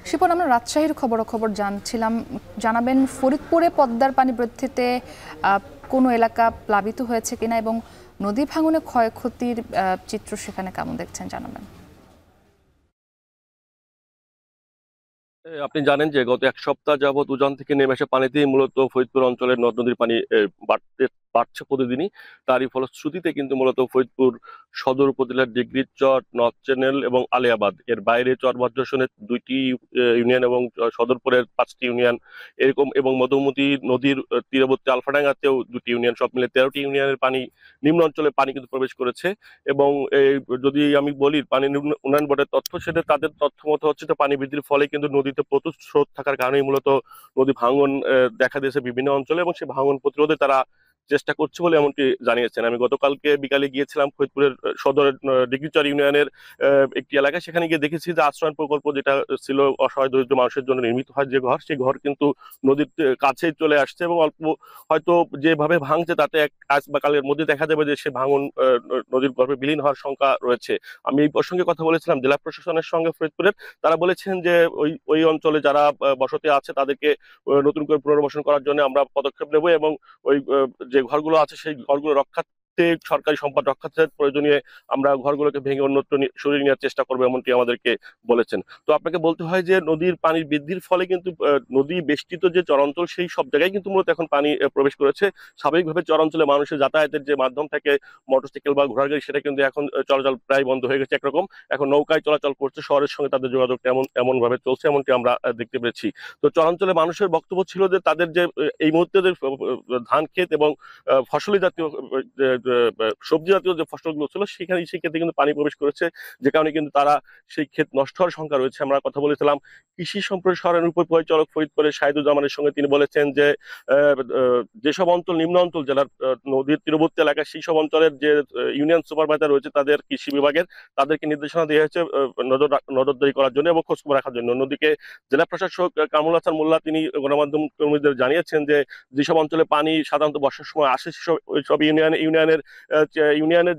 শিপন, আমরা রাজশাহীর খবর জানছিলাম, জানাবেন ফরিদপুরে পদ্মার পানি বৃদ্ধিতে কোনো এলাকা প্লাবিত হয়েছে কিনা এবং নদী ভাঙনে ক্ষয়ক্ষতির চিত্র সেখানে কেমন দেখছেন জানাবেন। আপনি জানেন যে গত এক সপ্তাহ যাবৎ উজান থেকে নেমে আসা পানিতেই মূলত ফরিদপুর অঞ্চলের নদ নদীর পানি বাড়ছে প্রতিদিনই। তারই ফলশ্রুতিতে কিন্তু মূলত ফরিদপুর সদর উপজেলার ডিগ্রির চর, নর্থ চ্যানেল এবং আলিয়াবাদ এর বাইরে চর বজ্রসনের 2টি ইউনিয়ন এবং সদরপুরের 5টি ইউনিয়ন এরকম এবং মধুমতি নদীর তীরবর্তী আলফাডাঙ্গাতেও 2টি ইউনিয়ন, সব মিলে 13টি ইউনিয়নের পানি নিম্ন অঞ্চলে পানি কিন্তু প্রবেশ করেছে। এবং যদি আমি বলি পানি উন্নয়ন বোর্ডের তথ্য, সেটা তাদের তথ্য মতো হচ্ছে যে পানি বৃদ্ধির ফলে কিন্তু নদীতে প্রচুর স্রোত থাকার কারণেই মূলত নদী ভাঙন দেখা দিয়েছে বিভিন্ন অঞ্চলে এবং সেই ভাঙন প্রতিরোধে তারা চেষ্টা করছে বলে এমনটি জানিয়েছেন। আমি গতকালকে বিকালে গিয়েছিলাম ফরিদপুরের সদরের ডিগ্রিচর ইউনিয়নের একটি এলাকায়। সেখানে গিয়ে দেখেছি যে আশ্রয়ণ প্রকল্প যেটা ছিল অসহায় দরিদ্র মানুষের জন্য নির্মিত হয় যে ঘর, সেই ঘর কিন্তু নদীর কাছেই চলে আসছে এবং অল্প হয়তো যেভাবে ভাঙছে তাতে আজ বা কালের মধ্যে দেখা যাবে যে সে ভাঙন নদীর গর্ভে বিলীন হওয়ার শঙ্কা রয়েছে। আমি এই প্রসঙ্গে কথা বলেছিলাম জেলা প্রশাসনের সঙ্গে ফরিদপুরের, তারা বলেছেন যে ওই অঞ্চলে যারা বসতি আছে তাদেরকে নতুন করে পুনর্বাসন করার জন্য আমরা পদক্ষেপ নেব এবং ওই যে ঘরগুলো আছে সেই ঘরগুলো রক্ষার্থে সরকারি সম্পদ রক্ষার্থে প্রয়োজনীয় আমরা ঘরগুলোকে ভেঙে অন্যত্র সরিয়ে নেওয়ার চেষ্টা করবো এমনটি আমাদেরকে বলেছেন। তো আপনাকে বলতে হয় যে নদীর পানির বৃদ্ধির ফলে কিন্তু নদী বেষ্টিত যে চরাঞ্চল সেই সব জায়গায় কিন্তু মূলত এখন পানি প্রবেশ করেছে। স্বাভাবিকভাবে চরাঞ্চলে মানুষের যাতায়াতের যে মাধ্যম থাকে মোটরসাইকেল বা ঘোড়ার গাড়ি, সেটা কিন্তু এখন চলাচল প্রায় বন্ধ হয়ে গেছে একরকম। এখন নৌকায় চলাচল করছে, শহরের সঙ্গে তাদের যোগাযোগটা এমন ভাবে চলছে এমনটি আমরা দেখতে পেয়েছি। তো চরাঞ্চলে মানুষের বক্তব্য ছিল যে তাদের যে এই মুহূর্তে ধান ক্ষেত এবং ফসলি জাতীয় সবজি জাতীয় যে ফসলগুলো ছিল সেখানে সেই ক্ষেত্রে কিন্তু পানি প্রবেশ করেছে, যে কারণে কিন্তু তারা সেই ক্ষেত নষ্ট হওয়ার শঙ্কা রয়েছে। আমরা কথা বলেছিলাম কৃষি সম্প্রসারণের উপপরিচালক ফরিদপুরের শাহিদুজ্জামানের সঙ্গে, তিনি বলেছেন যে যেসব অঞ্চল নিম্ন অঞ্চল জেলার নদীর তীরবর্তী এলাকায় সেই সব অঞ্চলের যে ইউনিয়ন সুপারভাইজার রয়েছে তাদের কৃষি বিভাগের তাদেরকে নির্দেশনা দেওয়া হয়েছে নজরদারি করার জন্য এবং খোঁজখবর রাখার জন্য। অন্যদিকে জেলা প্রশাসক কামরুল হাসান মোল্লা তিনি গণমাধ্যম কর্মীদের জানিয়েছেন যে যেসব অঞ্চলে পানি সাধারণত বর্ষার সময় আসে সেসব ইউনিয়নের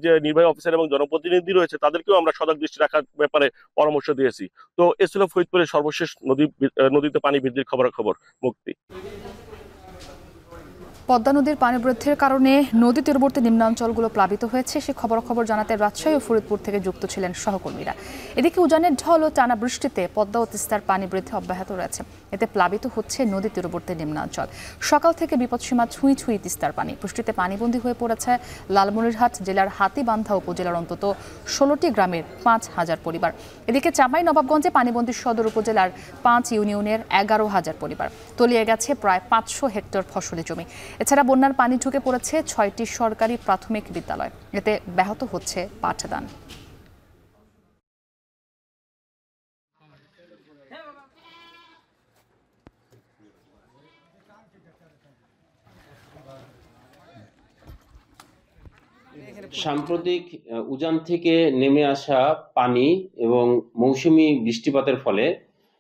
যে নির্বাহী অফিসার এবং জনপ্রতিনিধি রয়েছে তাদেরকেও আমরা সজাগ দৃষ্টি রাখার ব্যাপারে পরামর্শ দিয়েছি। তো এ ছিল ফরিদপুরের সর্বশেষ নদীতে পানি বৃদ্ধির খবর। মুক্তি। পদ্মা নদীর পানি বৃদ্ধির কারণে নদী তীরবর্তী নিম্নাঞ্চলগুলো প্লাবিত হয়েছে সে খবর জানাতে রাজশাহী ও ফরিদপুর থেকে যুক্ত ছিলেন সহকর্মীরা। এদিকে উজানের ঢল ও টানা বৃষ্টিতে পদ্মা ও তিস্তার পানি বৃদ্ধি অব্যাহত রয়েছে। এতে প্লাবিত হচ্ছে নদী তীরবর্তী নিম্নাঞ্চল। সকাল থেকে বিপদসীমা ছুঁই তিস্তার পানি। বৃষ্টিতে পানিবন্দী হয়ে পড়েছে লালমনিরহাট জেলার হাতীবান্ধা উপজেলার অন্তত 16টি গ্রামের 5,000 পরিবার। এদিকে চাঁপাইনবাবগঞ্জে পানিবন্দী সদর উপজেলার 5 ইউনিয়নের 11,000 পরিবার। তলিয়ে গেছে প্রায় 500 হেক্টর ফসলি জমি। এছাড়া বন্যার পানি ঢুকে পড়েছে 6টি সরকারি প্রাথমিক বিদ্যালয়। এতে ব্যাহত হচ্ছে পাঠদান। সাম্প্রতিক উজান থেকে নেমে আসা পানি এবং মৌসুমি বৃষ্টিপাতের ফলে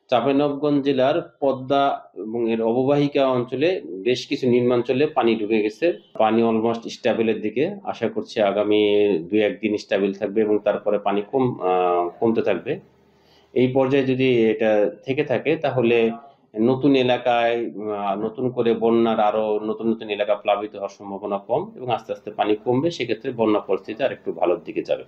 চাঁপাইনবাবগঞ্জ জেলার পদ্মা এবং এর অববাহিকা অঞ্চলে বেশ কিছু নিম্নাঞ্চলে পানি ঢুকে গেছে। পানি অলমোস্ট স্টেবলের দিকে, আশা করছি আগামী 2-1 দিন স্টেবল থাকবে এবং তারপরে পানি কমতে থাকবে। এই পর্যায়ে যদি এটা থেকে থাকে তাহলে নতুন এলাকায় নতুন করে বন্যার আরো নতুন এলাকা প্লাবিত হওয়ার সম্ভাবনা কম এবং আস্তে আস্তে পানি কমবে, সেক্ষেত্রে বন্যা পরিস্থিতি আর একটু ভালোর দিকে যাবে।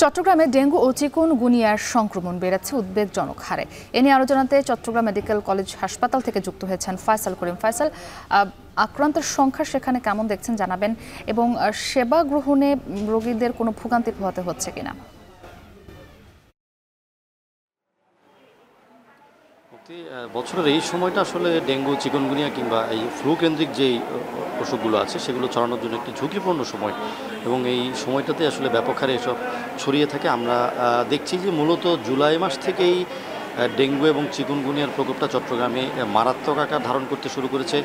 চট্টগ্রামে ডেঙ্গু ও চিকুনগুনিয়ার সংক্রমণ বেড়েছে উদ্বেগজনক হারে। এ নিয়ে আরো জানাতে চট্টগ্রাম মেডিকেল কলেজ হাসপাতাল থেকে যুক্ত হয়েছেন ফয়সাল করিম। ফয়সাল, আক্রান্তের সংখ্যা সেখানে কেমন দেখছেন জানাবেন এবং সেবা গ্রহণে রোগীদের কোনো ভোগান্তি পোহাতে হচ্ছে কিনা? বছরের এই সময়টা আসলে ডেঙ্গু, চিকুনগুনিয়া কিংবা এই ফ্লু কেন্দ্রিক যেই অসুখগুলো আছে সেগুলো ছড়ানোর জন্য একটি ঝুঁকিপূর্ণ সময় এবং এই সময়টাতে আসলে ব্যাপক হারে এসব ছড়িয়ে থাকে। আমরা দেখছি যে মূলত জুলাই মাস থেকেই ডেঙ্গু এবং চিকুনগুনিয়ার প্রকোপটা চট্টগ্রামে মারাত্মক আকার ধারণ করতে শুরু করেছে।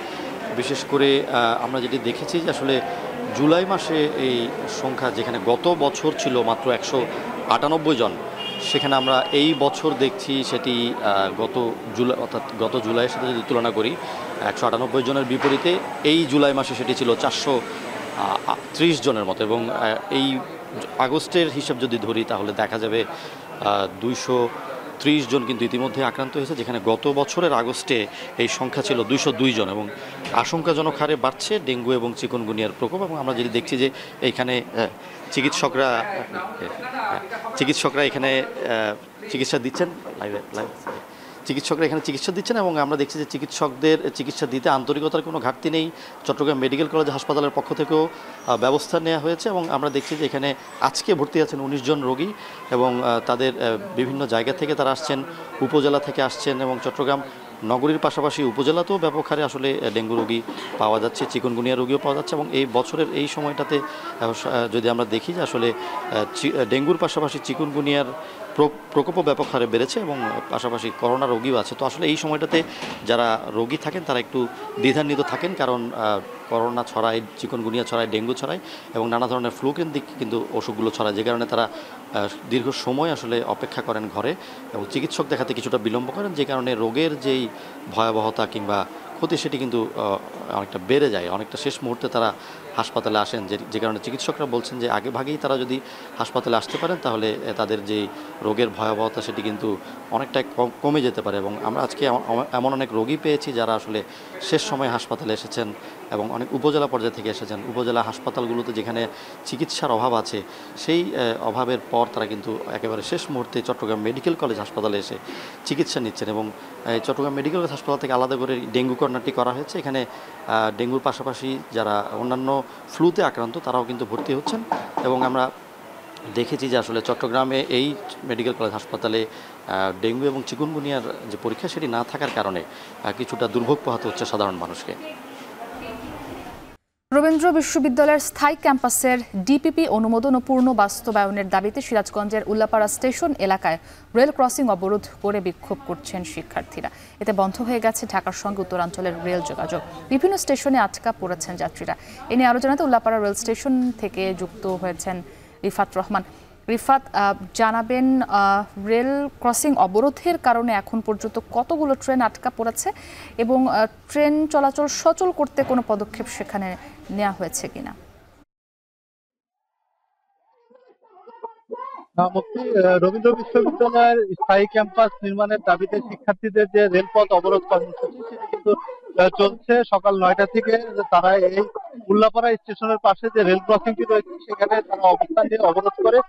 বিশেষ করে আমরা যেটি দেখেছি যে আসলে জুলাই মাসে এই সংখ্যা যেখানে গত বছর ছিল মাত্র 198 জন, সেখানে আমরা এই বছর দেখছি সেটি গত জুলাইয়ের সাথে যদি তুলনা করি 198 জনের বিপরীতে এই জুলাই মাসে সেটি ছিল 430 জনের মতো এবং এই আগস্টের হিসাব যদি ধরি তাহলে দেখা যাবে 30 জন কিন্তু ইতিমধ্যে আক্রান্ত হয়েছে, যেখানে গত বছরের আগস্টে এই সংখ্যা ছিল 202 জন এবং আশঙ্কাজনক হারে বাড়ছে ডেঙ্গু এবং চিকুনগুনিয়ার প্রকোপ। এবং আমরা যদি দেখছি যে এইখানে চিকিৎসকরা এখানে চিকিৎসা দিচ্ছেন, চিকিৎসকরা এখানে চিকিৎসা দিচ্ছেন এবং আমরা দেখছি যে চিকিৎসকদের চিকিৎসা দিতে আন্তরিকতার কোনো ঘাটতি নেই। চট্টগ্রাম মেডিকেল কলেজ হাসপাতালের পক্ষ থেকেও ব্যবস্থা নেওয়া হয়েছে এবং আমরা দেখছি যে এখানে আজকে ভর্তি আছেন 19 জন রোগী এবং তাদের বিভিন্ন জায়গা থেকে তারা আসছেন, উপজেলা থেকে আসছেন এবং চট্টগ্রাম নগরীর পাশাপাশি উপজেলাতেও ব্যাপক হারে আসলে ডেঙ্গু রোগী পাওয়া যাচ্ছে, চিকুনগুনিয়া রোগীও পাওয়া যাচ্ছে। এবং এই বছরের এই সময়টাতে যদি আমরা দেখি যে আসলে ডেঙ্গুর পাশাপাশি চিকুনগুনিয়ার প্রকোপও ব্যাপক হারে বেড়েছে এবং পাশাপাশি করোনা রোগীও আছে। তো আসলে এই সময়টাতে যারা রোগী থাকেন তারা একটু দ্বিধান্বিত থাকেন, কারণ করোনা ছড়ায়, চিকুনগুনিয়া ছড়ায়, ডেঙ্গু ছড়ায় এবং নানা ধরনের ফ্লু কেন্দ্রিক কিন্তু অসুখগুলো ছড়ায়, যে কারণে তারা দীর্ঘ সময় আসলে অপেক্ষা করেন ঘরে এবং চিকিৎসক দেখাতে কিছুটা বিলম্ব করেন, যে কারণে রোগের যেই ভয়াবহতা কিংবা ক্ষতি সেটি কিন্তু অনেকটা বেড়ে যায়। অনেকটা শেষ মুহূর্তে তারা হাসপাতালে আসেন, যে কারণে চিকিৎসকরা বলছেন যে আগে ভাগেই তারা যদি হাসপাতালে আসতে পারেন তাহলে তাদের যে রোগের ভয়াবহতা সেটি কিন্তু অনেকটাই কমে যেতে পারে। এবং আমরা আজকে এমন অনেক রোগী পেয়েছি যারা আসলে শেষ সময়ে হাসপাতালে এসেছেন এবং অনেক উপজেলা পর্যায় থেকে এসেছেন। উপজেলা হাসপাতালগুলোতে যেখানে চিকিৎসার অভাব আছে, সেই অভাবের পর তারা কিন্তু একেবারে শেষ মুহূর্তে চট্টগ্রাম মেডিকেল কলেজ হাসপাতালে এসে চিকিৎসা নিচ্ছেন এবং চট্টগ্রাম মেডিকেল কলেজ হাসপাতাল থেকে আলাদা করে ডেঙ্গু কর্নারটি করা হয়েছে। এখানে ডেঙ্গুর পাশাপাশি যারা অন্যান্য ফ্লুতে আক্রান্ত তারাও কিন্তু ভর্তি হচ্ছেন এবং আমরা দেখেছি যে আসলে চট্টগ্রামে এই মেডিকেল কলেজ হাসপাতালে ডেঙ্গু এবং চিকুনগুনিয়ার যে পরীক্ষা সেটি না থাকার কারণে কিছুটা দুর্ভোগ পোহাতে হচ্ছে সাধারণ মানুষকে। রবীন্দ্র বিশ্ববিদ্যালয়ের স্থায়ী ক্যাম্পাসের ডিপিপি অনুমোদন ও পূর্ণ বাস্তবায়নের দাবিতে সিরাজগঞ্জের উল্লাপাড়া স্টেশন এলাকায় রেল ক্রসিং অবরোধ করে বিক্ষোভ করছেন শিক্ষার্থীরা। এতে বন্ধ হয়ে গেছে ঢাকার সঙ্গে উত্তরাঞ্চলের রেল যোগাযোগ, বিভিন্ন স্টেশনে আটকা পড়েছেন যাত্রীরা। এ নিয়ে আরও জানাতে উল্লাপাড়া রেল স্টেশন থেকে যুক্ত হয়েছেন রিফাত রহমান। রিফাত, জানাবেন রেল ক্রসিং অবরোধের কারণে এখন পর্যন্ত কতগুলো ট্রেন আটকা পড়েছে এবং ট্রেন চলাচল সচল করতে কোনো পদক্ষেপ সেখানে নেওয়া হয়েছে কিনা? রবীন্দ্র বিশ্ববিদ্যালয়ের স্থায়ী ক্যাম্পাস নির্মাণের দাবিতে শিক্ষার্থীদের যে রেলপথ অবরোধ কর্মসূচি সেটি কিন্তু চলছে সকাল 9টা থেকে। তারা এই উল্লাপাড়া স্টেশনের পাশে যে রেল ক্রসিংটি রয়েছে সেখানে তারা অবস্থান নিয়ে অবরোধ করে।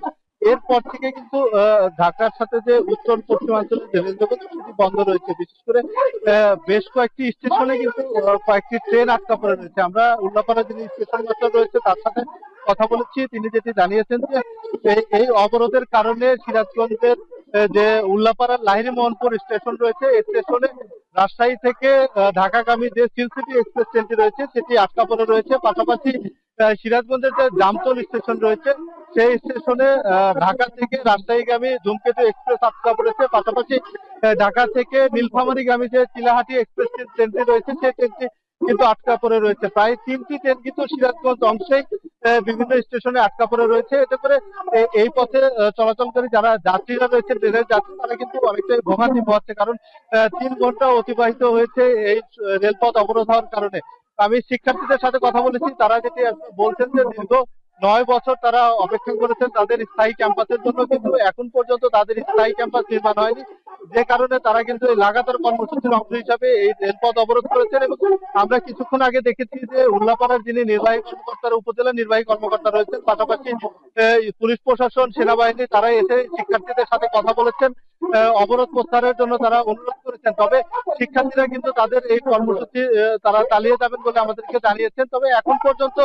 এরপর থেকে কিন্তু ঢাকার সাথে যে উত্তর পশ্চিমাঞ্চলের যে রেল যোগাযোগ সেটি বন্ধ রয়েছে। বিশেষ করে বেশ কয়েকটি স্টেশনে কিন্তু কয়েকটি ট্রেন আটকা পড়ে রয়েছে। আমরা উল্লাপাড়া যিনি স্টেশন মাস্টার রয়েছে তার সাথে কথা বলেছি, তিনি যেটি জানিয়েছেন যে এই অবরোধের কারণে সিরাজগঞ্জের যে উল্লাপাড়ার লাহিড়ী মোহনপুর স্টেশন রয়েছে, এই স্টেশনে রাজশাহী থেকে ঢাকাগামী যে সিলসিটি এক্সপ্রেস ট্রেনটি রয়েছে সেটি আটকা পড়ে রয়েছে। পাশাপাশি সিরাজগঞ্জের যে জামতল স্টেশন রয়েছে সেই স্টেশনে ঢাকা থেকে রাজশাহীগামী ধূমকেতু এক্সপ্রেস আটকা পড়েছে। পাশাপাশি ঢাকা থেকে নীলফামারীগামী যে চিলাহাটি এক্সপ্রেস ট্রেনটি রয়েছে সেই ট্রেনটি কিন্তু আটকা পড়ে রয়েছে। প্রায় 3টি ট্রেন কিন্তু সিরাজগঞ্জ অংশেই বিভিন্ন স্টেশনে আটকা পড়ে রয়েছে। এতে করে এই পথে চলাচলকারী যারা যাত্রীরা রয়েছে, ট্রেনের যাত্রী, তারা কিন্তু অনেকটাই ভোগান্তি পোহাচ্ছে, কারণ 3 ঘন্টা অতিবাহিত হয়েছে এই রেলপথ অবরোধ হওয়ার কারণে। আমি শিক্ষার্থীদের সাথে কথা বলেছি, তারা যেটি বলছেন যে দীর্ঘ 9 বছর তারা অপেক্ষা করেছেন তাদের স্থায়ী ক্যাম্পাসের জন্য, কিন্তু এখন পর্যন্ত তাদের স্থায়ী ক্যাম্পাস নির্মাণ হয়নি, যে কারণে তারা কিন্তু লাগাতার কর্মসূচির অংশ হিসাবে এই রেলপথ অবরোধ করেছেন। এবং আমরা কিছুক্ষণ আগে দেখেছি যে উল্লাপাড়ার যিনি নির্বাহী কর্মকর্তা, উপজেলা নির্বাহী কর্মকর্তা রয়েছেন, পাশাপাশি পুলিশ প্রশাসন, সেনাবাহিনী, তারা এসে শিক্ষার্থীদের সাথে কথা বলেছেন, অবরোধ প্রত্যাহারের জন্য তারা অনুরোধ করেছেন। তবে শিক্ষার্থীরা কিন্তু তাদের এই কর্মসূচি তারা চালিয়ে যাবেন বলে আমাদেরকে জানিয়েছেন। তবে এখন পর্যন্ত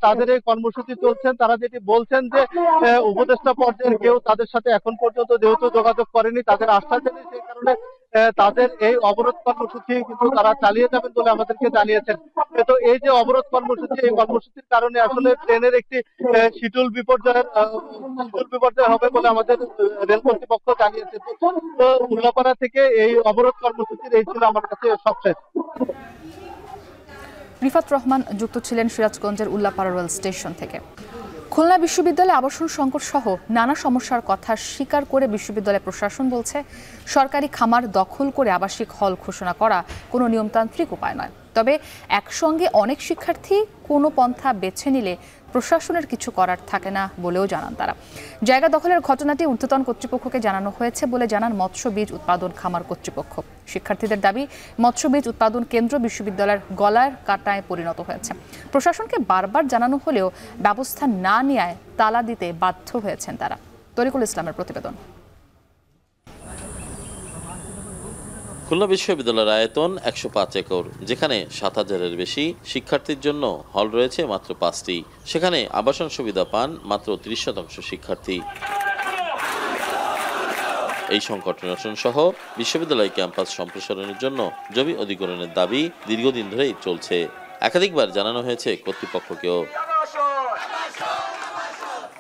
তাদের এই কর্মসূচি চলছেন। তারা যেটি বলছেন যে উপদেষ্টা পর্যায়ের কেউ তাদের সাথে এখন পর্যন্ত যেহেতু যোগাযোগ করেনি, তাদের আস্থা দেয়নি, সেই কারণে তাদের এই অবরোধ কর্মসূচি কিন্তু তারা চালিয়ে যাবেন বলে আমাদেরকে জানিয়েছেন। তো এই যে অবরোধ কর্মসূচি, এই কর্মসূচির কারণে আসলে ট্রেনের একটি শিডিউল বিপর্যয় হবে বলে আমাদের রেল কর্তৃপক্ষ জানিয়েছে। তো উল্লাপাড়া থেকে এই অবরোধ কর্মসূচির এই ছিল আমার কাছে সবশেষ। রিফাত রহমান যুক্ত ছিলেন সিরাজগঞ্জের উল্লাপাড়া রেল স্টেশন থেকে। খুলনা বিশ্ববিদ্যালয়ে আবাসন সংকট সহ নানা সমস্যার কথা স্বীকার করে বিশ্ববিদ্যালয় প্রশাসন বলছে, সরকারি খামার দখল করে আবাসিক হল ঘোষণা করা কোনো নিয়মতান্ত্রিক উপায় নয়। তবে একসঙ্গে অনেক শিক্ষার্থী কোনো পন্থা বেছে নিলে প্রশাসনের কিছু করার থাকে না বলেও জানান তারা। জায়গা দখলের ঘটনাটি ঊর্ধ্বতন কর্তৃপক্ষকে জানানো হয়েছে বলে জানান মৎস্য বীজ উৎপাদন খামার কর্তৃপক্ষ। শিক্ষার্থীদের দাবি, মৎস্য বীজ উৎপাদন কেন্দ্র বিশ্ববিদ্যালয়ের গলার কাঁটায় পরিণত হয়েছে। প্রশাসনকে বারবার জানানো হলেও ব্যবস্থা না নেওয়ায় তালা দিতে বাধ্য হয়েছেন তারা। তরিকুল ইসলামের প্রতিবেদন। খুলনা বিশ্ববিদ্যালয়ের আয়তন ১০৫ একর, যেখানে ৭,০০০-এর বেশি শিক্ষার্থীর জন্য হল রয়েছে মাত্র ৫টি। সেখানে আবাসন সুবিধা পান মাত্র ৩০% শিক্ষার্থী। এই সংকট নিরসন সহ বিশ্ববিদ্যালয় ক্যাম্পাস সম্প্রসারণের জন্য জমি অধিগ্রহণের দাবি দীর্ঘদিন ধরেই চলছে। একাধিকবার জানানো হয়েছে কর্তৃপক্ষকেও।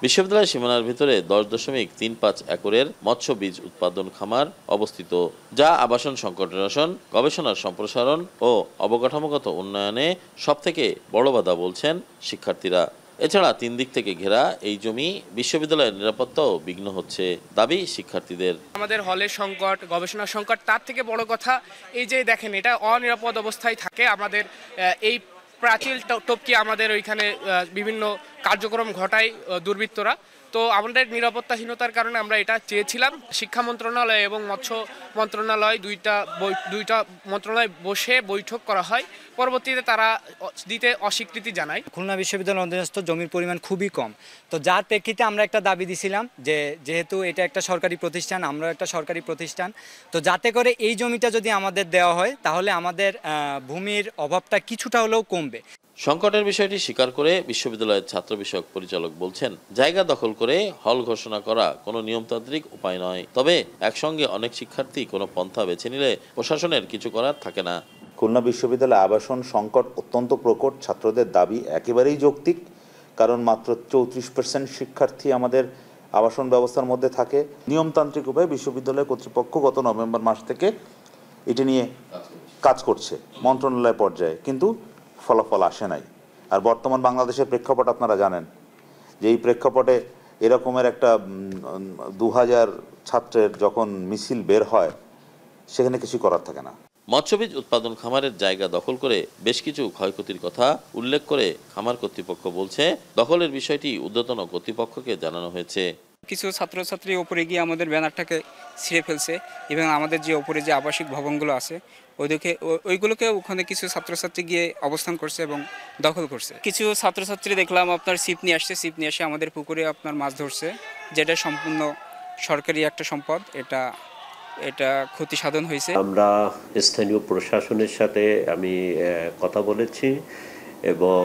বিশ্ববিদ্যালয়ের সীমানার ভিতরে 10.35 একরের মৎস্য বীজ উৎপাদন খামার অবস্থিত, যা আবাসন সংকট নিরসন, গবেষণার সম্প্রসারণ ও অবকাঠামোগত উন্নয়নে সবথেকে বড় বাধা বলছেন শিক্ষার্থীরা। এছাড়া 3 দিক থেকে ঘেরা এই জমি বিশ্ববিদ্যালয়ের নিরাপত্তাও বিঘ্ন হচ্ছে দাবি শিক্ষার্থীদের। আমাদের হলের সংকট, গবেষণা সংকট, তার থেকে বড় কথা এই যে দেখেন এটা অনিরাপদ অবস্থায় থাকে। আমাদের এই প্রাচীর টপকি আমাদের ওইখানে বিভিন্ন কার্যক্রম ঘটায় দুর্বৃত্তরা। তো আমাদের নিরাপত্তাহীনতার কারণে আমরা এটা চেয়েছিলাম। শিক্ষা মন্ত্রণালয় এবং মৎস্য মন্ত্রণালয় দুইটা মন্ত্রণালয় বসে বৈঠক করা হয়, পরবর্তীতে তারা দিতে অস্বীকৃতি জানায়। খুলনা বিশ্ববিদ্যালয়ের অধীনস্থ জমির পরিমাণ খুবই কম, তো যার প্রেক্ষিতে আমরা একটা দাবি দিছিলাম যে যেহেতু এটা একটা সরকারি প্রতিষ্ঠান, আমরাও একটা সরকারি প্রতিষ্ঠান, তো যাতে করে এই জমিটা যদি আমাদের দেওয়া হয় তাহলে আমাদের ভূমির অভাবটা কিছুটা হলেও কমবে। সংকটের বিষয়টি স্বীকার করে বিশ্ববিদ্যালয়ের ছাত্র বিষয়ক পরিচালক বলছেন, জায়গা দখল করে হল ঘোষণা করা কোনো নিয়মতান্ত্রিক উপায় নয়, তবে একসঙ্গে অনেক শিক্ষার্থী কোনো পন্থা বেছে নিলে প্রশাসনের কিছু করার থাকে না। খুলনা বিশ্ববিদ্যালয়ে আবাসন সংকট অত্যন্ত প্রকট। ছাত্রদের দাবি একেবারেই যৌক্তিক, কারণ মাত্র 34% শিক্ষার্থী আমাদের আবাসন ব্যবস্থার মধ্যে থাকে। নিয়মতান্ত্রিক উপায়ে বিশ্ববিদ্যালয় কর্তৃপক্ষ গত নভেম্বর মাস থেকে এটি নিয়ে কাজ করছে মন্ত্রণালয় পর্যায়ে, কিন্তু ফলাফল আসে নাই। আর বর্তমান বাংলাদেশের প্রেক্ষাপট আপনারা জানেন, যে এই প্রেক্ষাপটে এরকমের একটা 2000 ছাত্রের যখন মিছিল বের হয়, সেখানে কিছু করার থাকে না। মৎস্যবীজ উৎপাদন খামারের জায়গা দখল করে বেশ কিছু ক্ষয়ক্ষতির কথা উল্লেখ করে খামার কর্তৃপক্ষ বলছে, দখলের বিষয়টি ঊর্ধ্বতন কর্তৃপক্ষকে জানানো হয়েছে। কিছু ছাত্রছাত্রী ওপরে গিয়ে আমাদের ব্যানারটাকে ছিঁড়ে ফেলছে এবং আমাদের যে ওপরে যে আবাসিক ভবনগুলো আছে ওইগুলোকে ওখানে কিছু ছাত্রছাত্রী গিয়ে অবস্থান করছে এবং দখল করছে। কিছু ছাত্রছাত্রী দেখলাম আপনার ছিপ নিয়ে আসে আমাদের পুকুরে আপনার মাছ ধরছে, যেটা সম্পূর্ণ সরকারি একটা সম্পদ, এটা ক্ষতি সাধন হয়েছে। আমরা স্থানীয় প্রশাসনের সাথে আমি কথা বলেছি এবং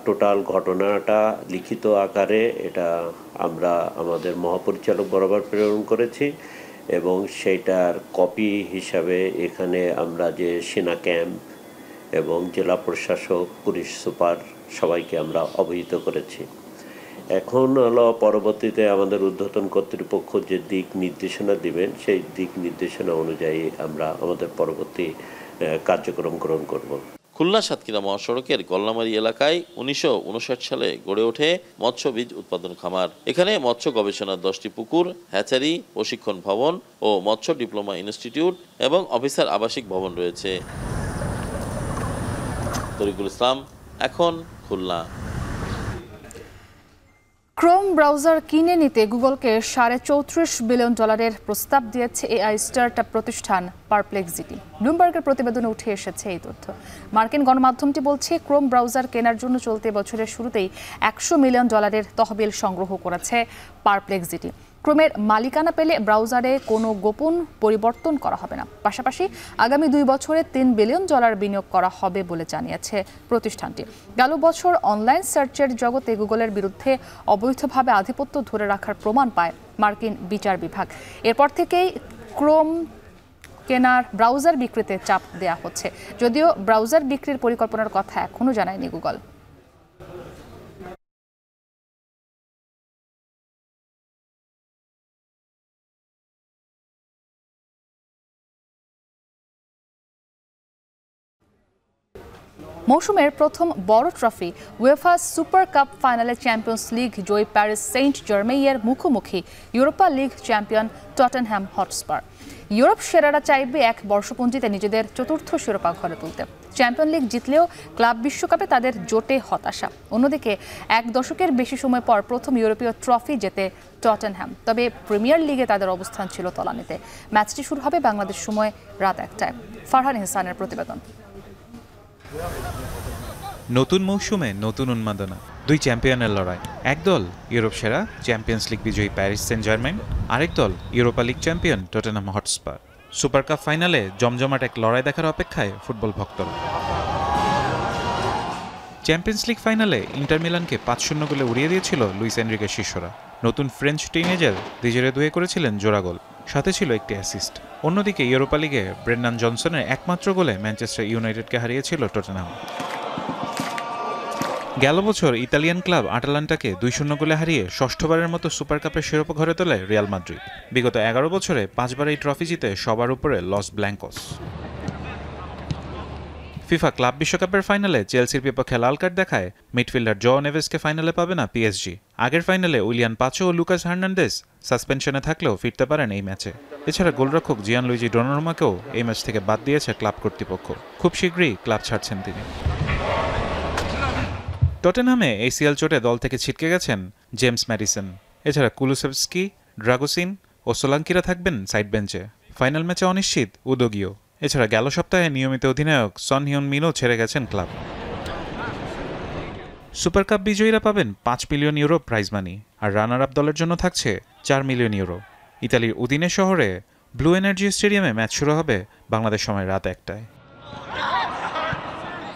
টোটাল ঘটনাটা লিখিত আকারে এটা আমরা আমাদের মহাপরিচালক বরাবর প্রেরণ করেছি এবং সেইটার কপি হিসাবে এখানে আমরা যে সেনা ক্যাম্প এবং জেলা প্রশাসক, পুলিশ সুপার সবাইকে আমরা অবহিত করেছি। এখন হলো পরবর্তীতে আমাদের ঊর্ধ্বতন কর্তৃপক্ষ যে দিক নির্দেশনা দিবেন, সেই দিক নির্দেশনা অনুযায়ী আমরা আমাদের পরবর্তী কার্যক্রম গ্রহণ করব। খুলনা সাতক্ষীরা মহাসড়কের গল্লামারি এলাকায় 1959 সালে গড়ে ওঠে মৎস্য বীজ উৎপাদন খামার। এখানে মৎস্য গবেষণার 10টি পুকুর, হ্যাচারি, প্রশিক্ষণ ভবন ও মৎস্য ডিপ্লোমা ইনস্টিটিউট এবং অফিসার আবাসিক ভবন রয়েছে। তরিকুল ইসলাম, এখন খুলনা। ক্রোম ব্রাউজার কিনে নিতে গুগলকে $34 বিলিয়ন প্রস্তাব দিয়েছে এআই স্টার্টআপ প্রতিষ্ঠান পারপ্লেক্সিটি। ব্লুমবার্গের প্রতিবেদনে উঠে এসেছে এই তথ্য। মার্কিন গণমাধ্যমটি বলছে, ক্রোম ব্রাউজার কেনার জন্য চলতি বছরের শুরুতেই $100 মিলিয়ন তহবিল সংগ্রহ করেছে পারপ্লেক্সিটি। ক্রোমের মালিকানা পেলে ব্রাউজারে কোনো গোপন পরিবর্তন করা হবে না। পাশাপাশি আগামী 2 বছরে $3 বিলিয়ন বিনিয়োগ করা হবে বলে জানিয়েছে প্রতিষ্ঠানটি। গেল বছর অনলাইন সার্চের জগতে গুগলের বিরুদ্ধে অবৈধভাবে আধিপত্য ধরে রাখার প্রমাণ পায় মার্কিন বিচার বিভাগ। এরপর থেকেই ক্রোম কেনার ব্রাউজার বিক্রিতে চাপ দেয়া হচ্ছে, যদিও ব্রাউজার বিক্রির পরিকল্পনার কথা এখনো জানায়নি গুগল। মৌসুমের প্রথম বড় ট্রফি উয়েফা সুপার কাপ ফাইনালে চ্যাম্পিয়ন্স লিগ জয়ী প্যারিস সেন্ট জার্মেইয়ের মুখোমুখি Europa league champion Tottenham Hotspur. Europe সেরারা চাইবে এক বর্ষপঞ্জিতে নিজেদের চতুর্থ শিরোপা ঘরে তুলতে। চ্যাম্পিয়ন লিগ জিতলেও ক্লাব বিশ্বকাপে তাদের জোটে হতাশা। অন্যদিকে এক দশকের বেশি সময় পর প্রথম ইউরোপীয় ট্রফি জেতে টটেনহ্যাম। তবে প্রিমিয়ার লিগে তাদের অবস্থান ছিল তলানিতে। ম্যাচটি শুরু হবে বাংলাদেশ সময় রাত 1টায়। ফারহান ইহসানের প্রতিবেদন। নতুন মৌসুমে নতুন উন্মাদনা, দুই চ্যাম্পিয়নের লড়াই। একদল ইউরোপ সেরা চ্যাম্পিয়ন্স লিগ বিজয়ী প্যারিস সেন্ট জার্মেন, আরেক দল Europa league champion Tottenham Hotspur. Super cup ফাইনালে জমজমাট এক লড়াই দেখার অপেক্ষায় ফুটবল ভক্তরা। চ্যাম্পিয়ন্স লিগ ফাইনালে ইন্টার মিলানকে 5-0 গোলে উড়িয়ে দিয়েছিল লুইস এনরিকের শিষ্যরা। নতুন ফ্রেঞ্চ টিনেজার 2-2 করেছিলেন জোড়া গোল, সাথে ছিল একটি অ্যাসিস্ট। অন্যদিকে ইউরোপা লিগে ব্রেন্ডান জনসনের একমাত্র গোলে ম্যানচেস্টার ইউনাইটেডকে হারিয়েছিল টটেনহাম। গেল বছর ইতালিয়ান ক্লাব আটালান্টাকে 2-0 গোলে হারিয়ে ষষ্ঠবারের মতো সুপার কাপের শিরোপা ঘরে তোলে রিয়াল মাদ্রিদ। বিগত 11 বছরে 5বার এই ট্রফি জিতে সবার উপরে লস ব্ল্যাঙ্কোস। ফিফা ক্লাব বিশ্বকাপের ফাইনালে চেলসির বিপক্ষে লাল কার্ড দেখায় মিডফিল্ডার জো নেভেসকে ফাইনালে পাবে না পিএসজি। আগের ফাইনালে উইলিয়ান পাচো ও লুকাস হার্নান্দেজ সাসপেনশনে থাকলেও ফিরতে পারেন এই ম্যাচে। এছাড়া গোলরক্ষক জিয়ানলুইজি ডোনারুমাকেও এই ম্যাচ থেকে বাদ দিয়েছে ক্লাব কর্তৃপক্ষ। খুব শীঘ্রই ক্লাব ছাড়ছেন তিনি। টটেনহামে ACL চোটে দল থেকে ছিটকে গেছেন জেমস ম্যাডিসন। এছাড়া কুলুসেভস্কি, ড্রাগোসিন ও সোলাঙ্কিরা থাকবেন সাইড বেঞ্চে। ফাইনাল ম্যাচে অনিশ্চিত উদোগীয়। এছাড়া গেল সপ্তাহে নিয়মিত অধিনায়ক সন হিউন মিনও ছেড়ে গেছেন ক্লাব। সুপার কাপ বিজয়ীরা পাবেন 5 মিলিয়ন ইউরো প্রাইজ মানি, আর রানার আপ দলের জন্য থাকছে 4 মিলিয়ন ইউরো। ইতালির উদিনে শহরে ব্লু এনার্জি স্টেডিয়ামে ম্যাচ শুরু হবে বাংলাদেশ সময় রাত 1টায়।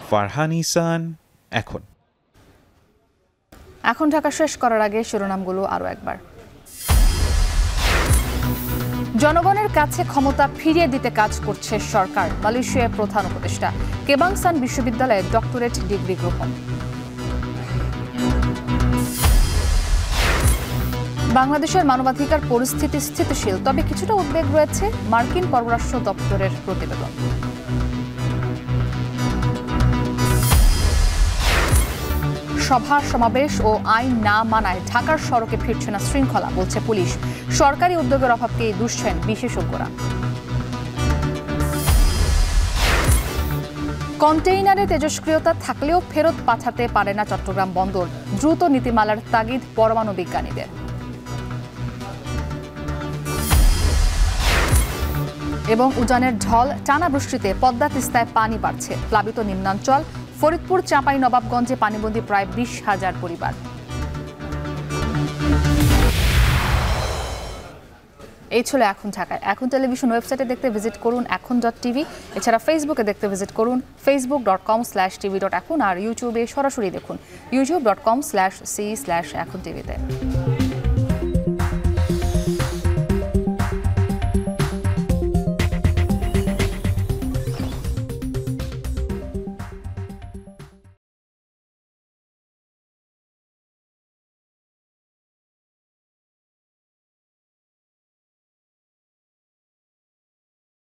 ফারহান ইহসান এখন ঢাকা শেষ করার আগে শিরোনামগুলো আরও একবার। জনগণের কাছে ক্ষমতা ফিরিয়ে দিতে কাজ করছে সরকার, মালয়েশিয়ার প্রধান উপদেষ্টা। কেবাংসান বিশ্ববিদ্যালয়ে ডক্টরেট ডিগ্রি গ্রহণ। বাংলাদেশের মানবাধিকার পরিস্থিতি স্থিতিশীল, তবে কিছুটা উদ্বেগ রয়েছে, মার্কিন পররাষ্ট্র দপ্তরের প্রতিবেদন। সভা সমাবেশ ও আইন না মানায় ঢাকার সড়কে ফিরছে না শৃঙ্খলা, বলছে পুলিশ। সরকারি উদ্যোগের অভাবকেই দুষছেন বিশেষজ্ঞরা। কন্টেইনারে তেজস্ক্রিয়তা থাকলেও ফেরত পাঠাতে পারে না চট্টগ্রাম বন্দর, দ্রুত নীতিমালার তাগিদ পরমাণু বিজ্ঞানীদের। এবং উজানের ঢল, টানা বৃষ্টিতে পদ্মা তিস্তায় পানি বাড়ছে, প্লাবিত নিম্নাঞ্চল। ফরিদপুর, চাঁপাইনবাবগঞ্জে পানিবন্দী প্রায় 20,000 পরিবার। এই ছিল এখন ঢাকায়। এখন টেলিভিশন ওয়েবসাইটে দেখতে ভিজিট করুন এখন.tv। এছাড়া ফেসবুকে দেখতে ভিজিট করুন facebook.com/tv.এখন, আর ইউটিউবে সরাসরি দেখুন youtube.com/c/echontv-তে।